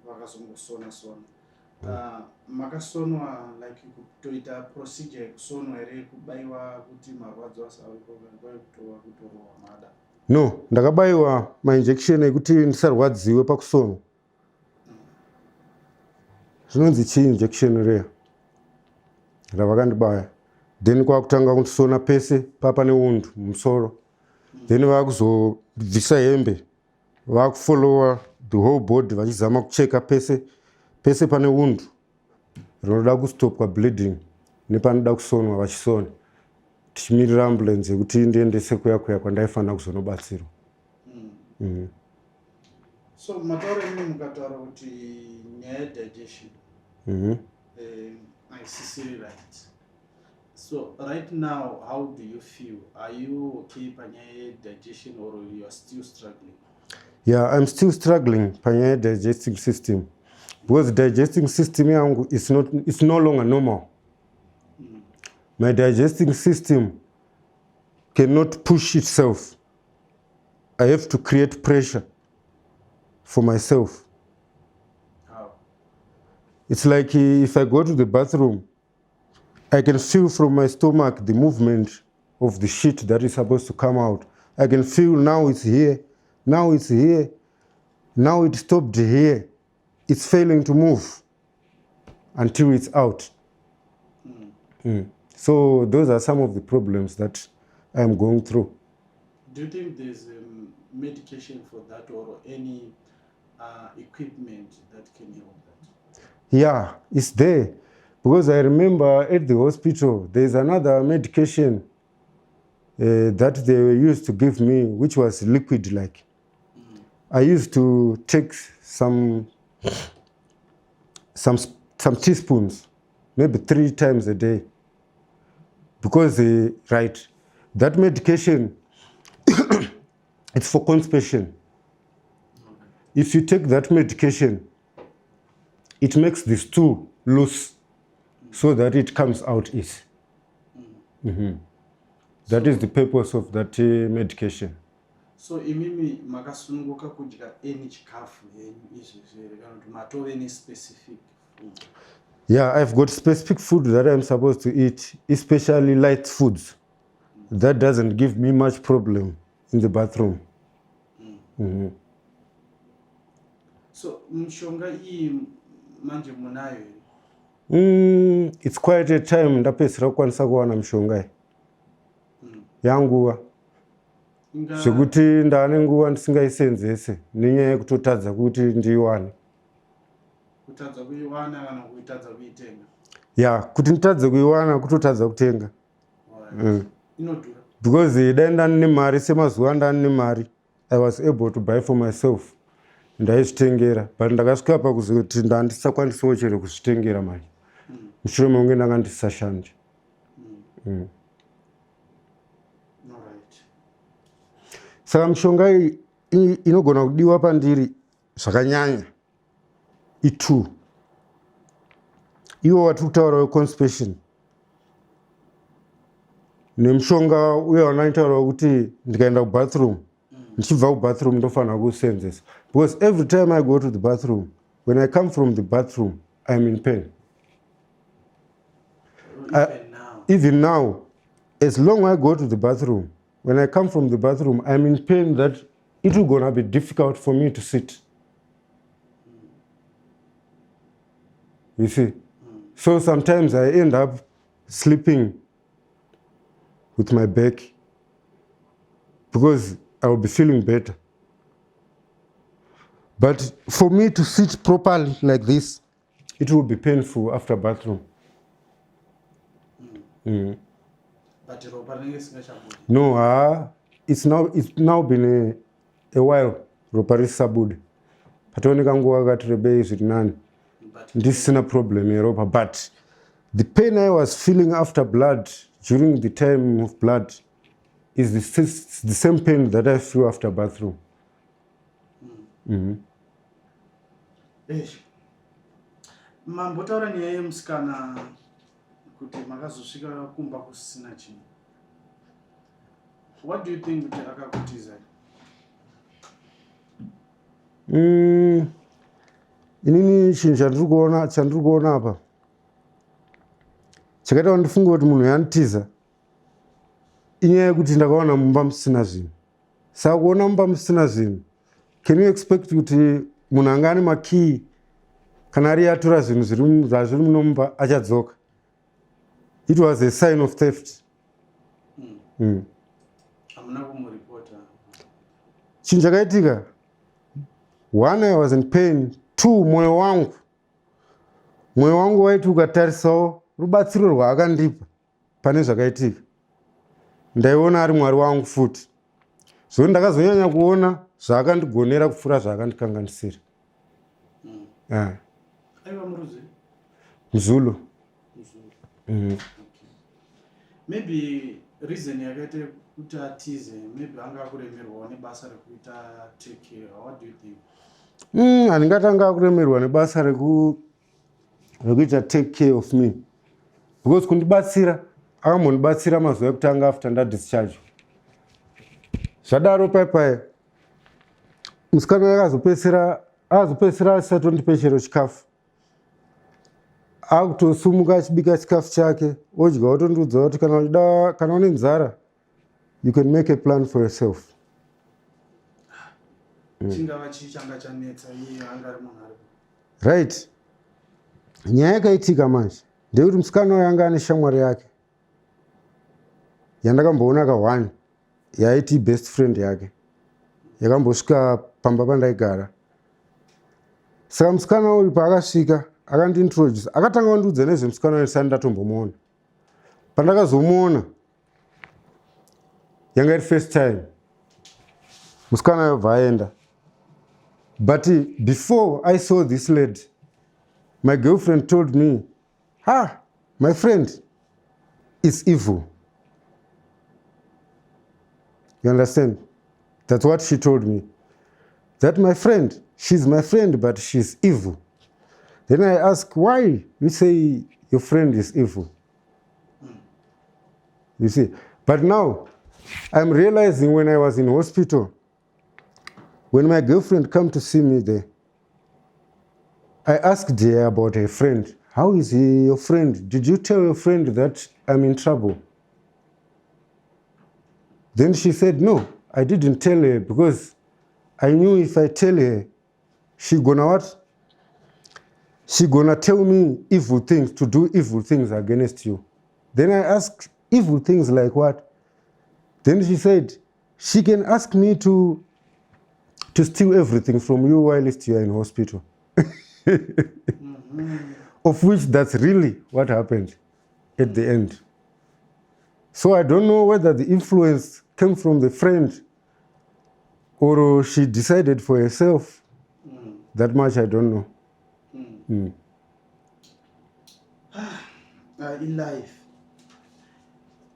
vakazongosona makasonwa like kutoita procedure yekusonwa here kubayiwa kuti marwadzo asavepo kutorohwa mada? No, ndakabayiwa mainjection ekuti ndisarwadziwe pakusonwa. Zvinonzi chii injection reya ravakandibaya, then kwakutanga kundisona pese papa neundu mumusoro, then vakuzobvisa hembe vakufollowa the whole body vachizama kucheka pese pane undu rinoda kustopwa bleeding nepanoda kusonwa vachisona, tichimirira ambulance yekuti ndiendese kuya kwandaifanira kuzonobatsirwa. So mataura mimi mukataura kuti nyaya yedigestion haisisiri right. So right now, how do you feel? Are you okay panyaya digestion or you are still struggling? Yeah, I'm still struggling panyaya digesting system because digesting system yangu it's no longer normal. My digesting system cannot push itself. I have to create pressure for myself. How? It's like if I go to the bathroom, I can feel from my stomach the movement of the shit that is supposed to come out. I can feel now it's here, now it's here, now it stopped here. It's failing to move until it's out. So those are some of the problems that I'm going through. Do you think there's medication for that or any equipment that can help that? Yeah, it's there. Because I remember at the hospital, there's another medication that they used to give me, which was liquid-like. I used to take some teaspoons, maybe 3 times a day. Because, that medication, it's for constipation. If you take that medication, it makes the stool loose so that it comes out easy. That is the purpose of that medication. So imimi makasununguka kudya any chikafu izvi kana kuti matove any specific food? Yeah, I've got specific food that I'm supposed to eat, especially light foods. That doesn't give me much problem in the bathroom. So mishonga iyi manje munayo? It's quite a time ndapedzera kukwanisa kuwana mishonga yanguva zvekuti ndane nguva ndisingaisenzese nenyaya yekutotadza kuti ndiiwane. Kutadza kuiwana kana kuitadza kuitenga? Yeah, kuti nditadze kuiwana kutotadza kutenga. Inodhura? Because dai ndane mari semazuva ndane nemari, I was able to buy for myself. Ndaizvitengera, but ndakasvika pakuzoti ndandisakwanisawo chero kuzvitengera mari. Mushure mekunge ndanga ndisashande. Saka mishonga iyi inogona kudiwa pandiri zvakanyanya i2. Iwo watiri kutaura weconstipation nemushonga uyo wandinotaura kuti ndikaenda kubathroom, ndichibva kubathroom ndofanira kuusenzesa. Because every time I go to the bathroom, when I come from the bathroom, I'm in pain. Even now, as long as I go to the bathroom, when I come from the bathroom, I'm in pain that it will gonna be difficult for me to sit. You see? So sometimes I end up sleeping with my back because I will be feeling better. But for me to sit properly like this, it will be painful after bathroom. But ropa rinenge singachabude. No, it's now been a while. Ropa risabude. Pataoneka nguva yakati rebei zviri nani. Ndisina problem yeropa. But the pain I was feeling after blood, during the time of blood, is the same pain that I feel after bathroom. Mambotaura nyaya yemusikana kuti makazosvika kumba kusina chinhu. What do you think kuti akakutiza? Inini chinhu chandiri kuona apa chakaita kuti ndifunge kuti munhu yanditiza inyaya yekuti ndakaona mumba musina zvinhu. Saka kuona mumba musina zvinhu, can you expect kuti munhu anga ane makii kana ari yatora zvinhu zviri muno mumba achadzoka? It was a sign of theft. Hamuna kumuripota. Chinhu chakaitika, one, I was in pain. Two, moyo wangu waiti ukatarisawo rubatsiro rwaakandipa pane zvakaitika. Ndaiona ari Mwari wangu futi. So ndakazonyanya kuona zvaakandigonera kupfuura zvaakandikanganisira. Aiwa muruzi? Mzulu. Maybe reason yakaite kuti atize, maybe anga kuremerwa nebasa rekuita take care. What do you think? Handingati anga kuremerwa nebasa rekuita take care of me. Because kundibatsira, akambondibatsira mazuva ekutanga after ndadischarge. Zvadaro pai musikana akazopedzisira asati ondipa chero chikafu. Akutosumuka achibika chikafu chake, odya otondiudza kuti kana une nzara, you can make a plan for yourself. Chingava chichanga chanetsa iye anga ari munhu ari. Right. Nyaya yakaitika manje ndekuti musikana uyu anga ane shamwari yake yandakamboona ka1 yaiti best friend yake yakambosvika pamba pandaigara. Saka musikana uyu paakasvika akandiintroduce, akatanga kundiudza nezvemusikana uyu ndisati ndatombomuona. Pandakazomuona yanga iri first time. Musikana uyu bva aenda. But before I saw this lady, my girlfriend told me, my friend is evil. You understand? That's what she told me. That my friend, she's my friend, but she's evil. Then I ask, why you say your friend is evil? You see? But now, I'm realizing when I was in hospital, when my girlfriend came to see me there, I asked her about her friend. How is he your friend? Did you tell your friend that I'm in trouble? Then she said, no, I didn't tell her because I knew if I tell her, she gonna what? She gonna tell me evil things, to do evil things against you. Then I asked, evil things like what? Then she said, she can ask me to steal everything from you while you are in hospital. Of which that's really what happened at the end. So I don't know whether the influence came from the friend or she decided for herself. That much I don't know. In life.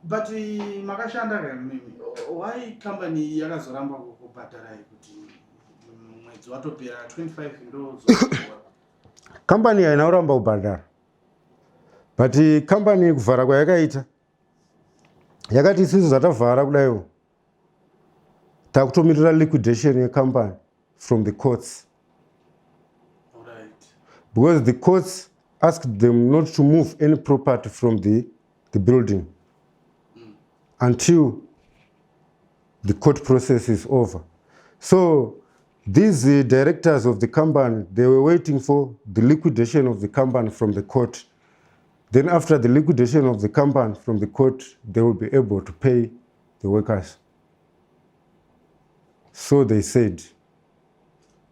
But makashanda mimi. Why company yakazoramba kukubhadharai kuti mwedzi watopera 25 ndo company haina kuramba kubhadhara. But company kuvhara kwayakaita yakati isusu zvatavhara kudaiwo takutomirira liquidation yecompany from the courts. Because the courts asked them not to move any property from the building until the court process is over. So these directors of the company, they were waiting for the liquidation of the company from the court. Then after the liquidation of the company from the court, they will be able to pay the workers. So they said.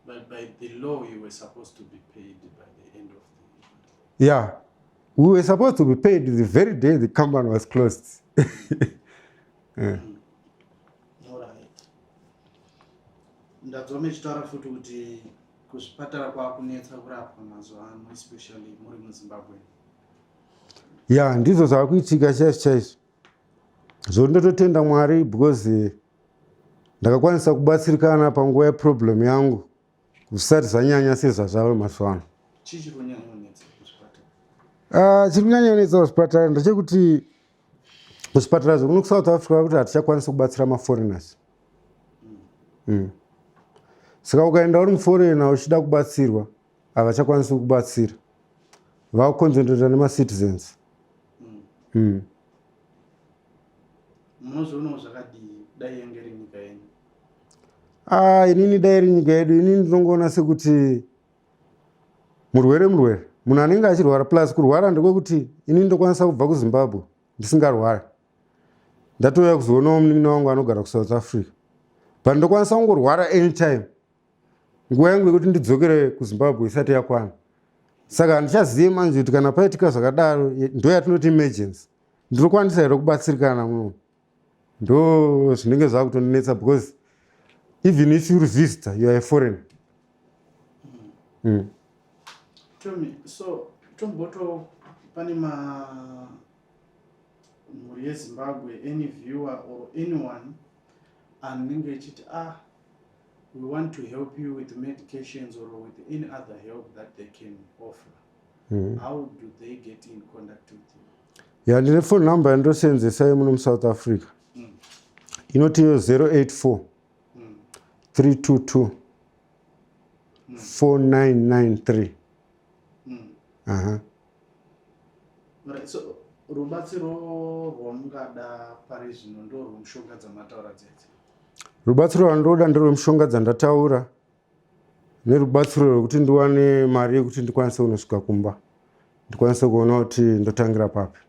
But by the law, you were supposed to be paid by the end of the... Yeah. We were supposed to be paid the very day the company was closed. Alright. Ndabva mechitaura futi kuti kuzvipatara kwakunetsa kurapwa mazuva ano, especially muri muZimbabwe. Yeah, ndizvo zvakuitika chaizvo. Zvondototenda Mwari because ndakakwanisa kubatsirikana panguva yeproblem yangu zvisati zvanyanya sezvazvava mazuva ano. Chii kunyanya kunetsa kuzvipatara? Chiri kunyanya kunetsa kuzvipatara ndechekuti kuzvipatara zvokuno kuSouth Africa kuti hatichakwanisa kubatsira maforeigners. Saka ukaenda uri muforeigner uchida kubatsirwa havachakwanisi kubatsira. Vakuconcentrata nemacitizens. Munozvionawo zvakadii dai yange iri nyika yenyu? Inini dai iri nyika yedu, inini ndinongoona sekuti murwere munhu anenge achirwara plus kurwara ndekwekuti inini ndokwanisa kubva kuZimbabwe ndisingarwari ndatouya kuzoonawo munin'ina wangu anogara kuSouth Africa, but ndokwanisa kungorwara anytime. Nguva yangu yekuti ndidzokere kuZimbabwe isati yakwana. Saka handichazivi manje kuti kana paitika zvakadaro ndo yatinoti emergency ndinokwanisa here kubatsirikana muno. Ndo zvinenge zvakutondinetsa because even if you're a visitor, you are a foreigner. Tell me, so tomboto pane mhuri yeZimbabwe, any viewer or anyone anenge echiti we want to help you with medications or with any other help that they can offer. How do they get in contact with you? Yeah, ndine phone number yandosenzesai muno muSouth Africa. Inoti 084 322 4993. Right, so rubatsiro rwamungada pari zvino ndo rwemishonga dzamataura dzedzi? Rubatsiro rwandoda nderwemishonga dzandataura nerubatsiro rwekuti ndiwane mari yekuti ndikwanise kunosvika kumba, ndikwanise kuona kuti ndotangira papi.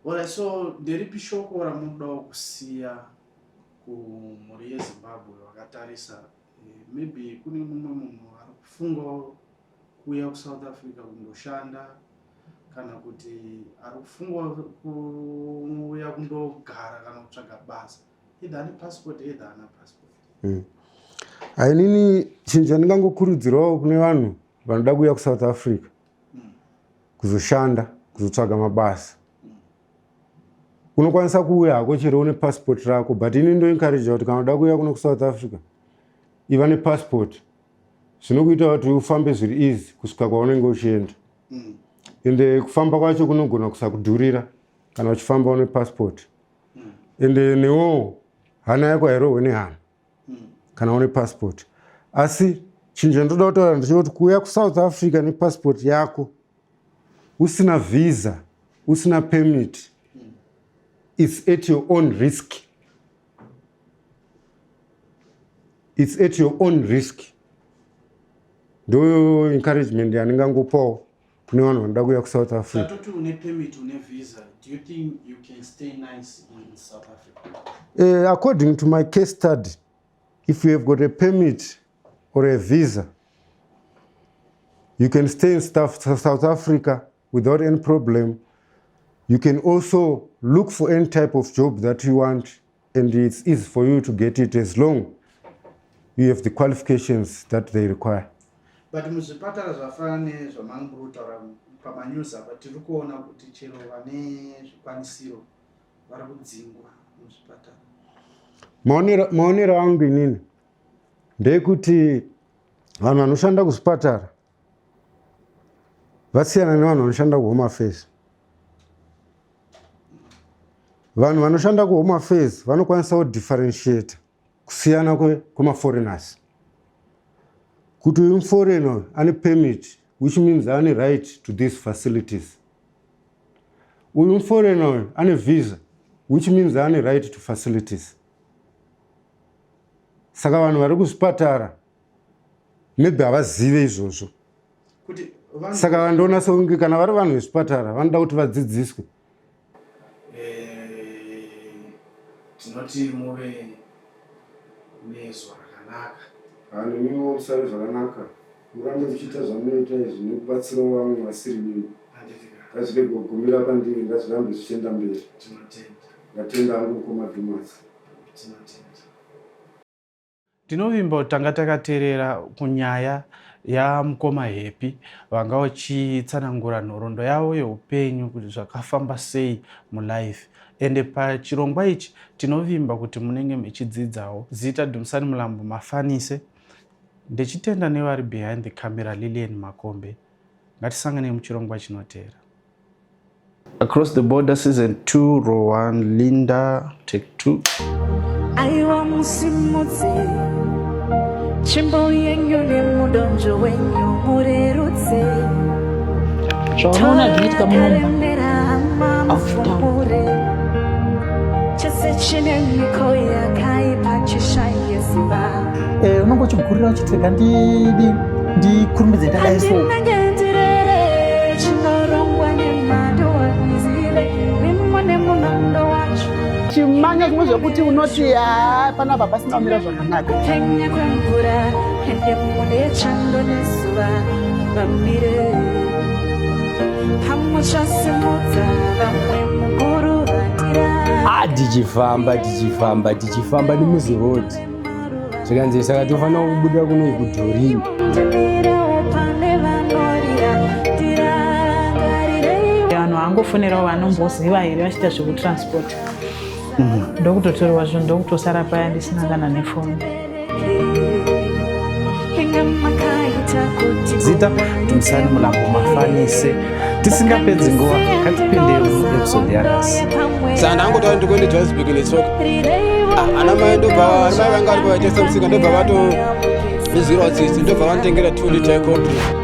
Alright, so nderipi shoko ramunodawo kusiya kumhuri yeZimbabwe vakatarisa maybe kune mumwe munhu ari kufunga kuuya kuSouth Africa kundoshanda kana kuti ari kufunga kuuya kundogara kana kutsvaga basa, either ane passport either haana passport? Inini chinhu chandingangokurudzirawo kune vanhu vanoda kuuya kuSouth Africa kuzoshanda, kuzotsvaga mabasa. Unokwanisa kuuya hako chero une passport rako, but ini ndoencourage kuti kana unoda kuuya kuno kuSouth Africa iva nepassport. Zvinokuita kuti ufambe zviri easy kusvika kwaunenge uchienda. Ende kufamba kwacho kunogona kusakudhurira kana uchifamba une passport. Ende newo hana yako hairohwe nehana kana une passport. Asi chinhu chandoda kutaura ndechekuti kuuya kuSouth Africa nepassport yako usina visa, usina permit, it's at your own risk. It's at your own risk. Ndo encouragement yandingangopawo kune vanhu vanoda kuuya kuSouth Africa. Tatoti une permit, une visa, do you think you can stay nice in South Africa? According to my case study, if you have got a permit or a visa, you can stay in South Africa without any problem. You can also look for any type of job that you want, and it's easy for you to get it as long you have the qualifications that they require. But muzvipatara zvafana nezvamangu kutaura pamanyuzi apa tiri kuona kuti chero vane zvikwanisiro vari kudzingwa muzvipatara. Maonero angu inini ndeyekuti vanhu vanoshanda kuzvipatara vasiyana nevanhu vanoshanda kuHome Affairs. Vanhu vanoshanda kuHome Affairs vanokwanisa kudifferentiate kusiyana kwemaforeigners. Kuti uyu muforeigner ane permit, which means ane right to these facilities. Uyu muforeigner ane visa, which means ane right to facilities. Saka vanhu vari kuzvipatara maybe havazive izvozvo. Saka vandoona sekunge kana vari vanhu vezvipatara vanoda kuti vadzidziswe. tinoti muve nezwa rakanaka. Hanimiwo musare zvakanaka. Murambe muchiita zvamunoita izvi nekubatsirawo vamwe vasiri mimi. Ngazvirege kugumira pandiri, ngazvirambe zvichienda mberi. Ngatenda hangu mukoma Dumas. Tinovimba kuti tanga takateerera kunyaya yamukoma Happy vanga vachitsanangura nhoroondo yavo yeupenyu kuti zvakafamba sei mulife. Ende pachirongwa ichi tinovimba kuti munenge muchidzidzawo. Zita Dumisani Mulambo Mafanise. Ndechitenda nevari behind the camera Lilian Makombe. Ngatisangane muchirongwa chinoteera. Across the Border Season 2 Row 1 Linda Take 2. Aiwa musimudze chimbo yenyu nemudonjo wenyu murerutse zvaona zvinoitika munomba chese chine miko yakaipa chishaye ziva unongochigurira uchitega ndikurumbidze ndakaiso ndinangendirere chinorongwa nemando wazile mimone munondo wacho chimanya zvimwe zvekuti unoti panapa pasina kumira zvakanaka penya kwemvura ende mune chando nezuva vamire pamwe chasimudza vamwe mukuru vatira tichifamba nemuzirodhi zvikanzi saka tofanira kubuda kuno kudhorini vanhu vangofonerawo vanomboziva here vachiita zvekutransport ndokutotorwa zvinhu ndokutosara paya ndisina kana nefoni. Zita Dumisani Mulambo Mafanise. Tisingapedzi nguva katipendere muepisode yakasi. Saka ndangotaura ndikuende Johannesburg netsoka. Ana mai vanga vari paitesa musika ndobva vato izvirwa tsitsi ndobva vanotengera 2 liter cold brew.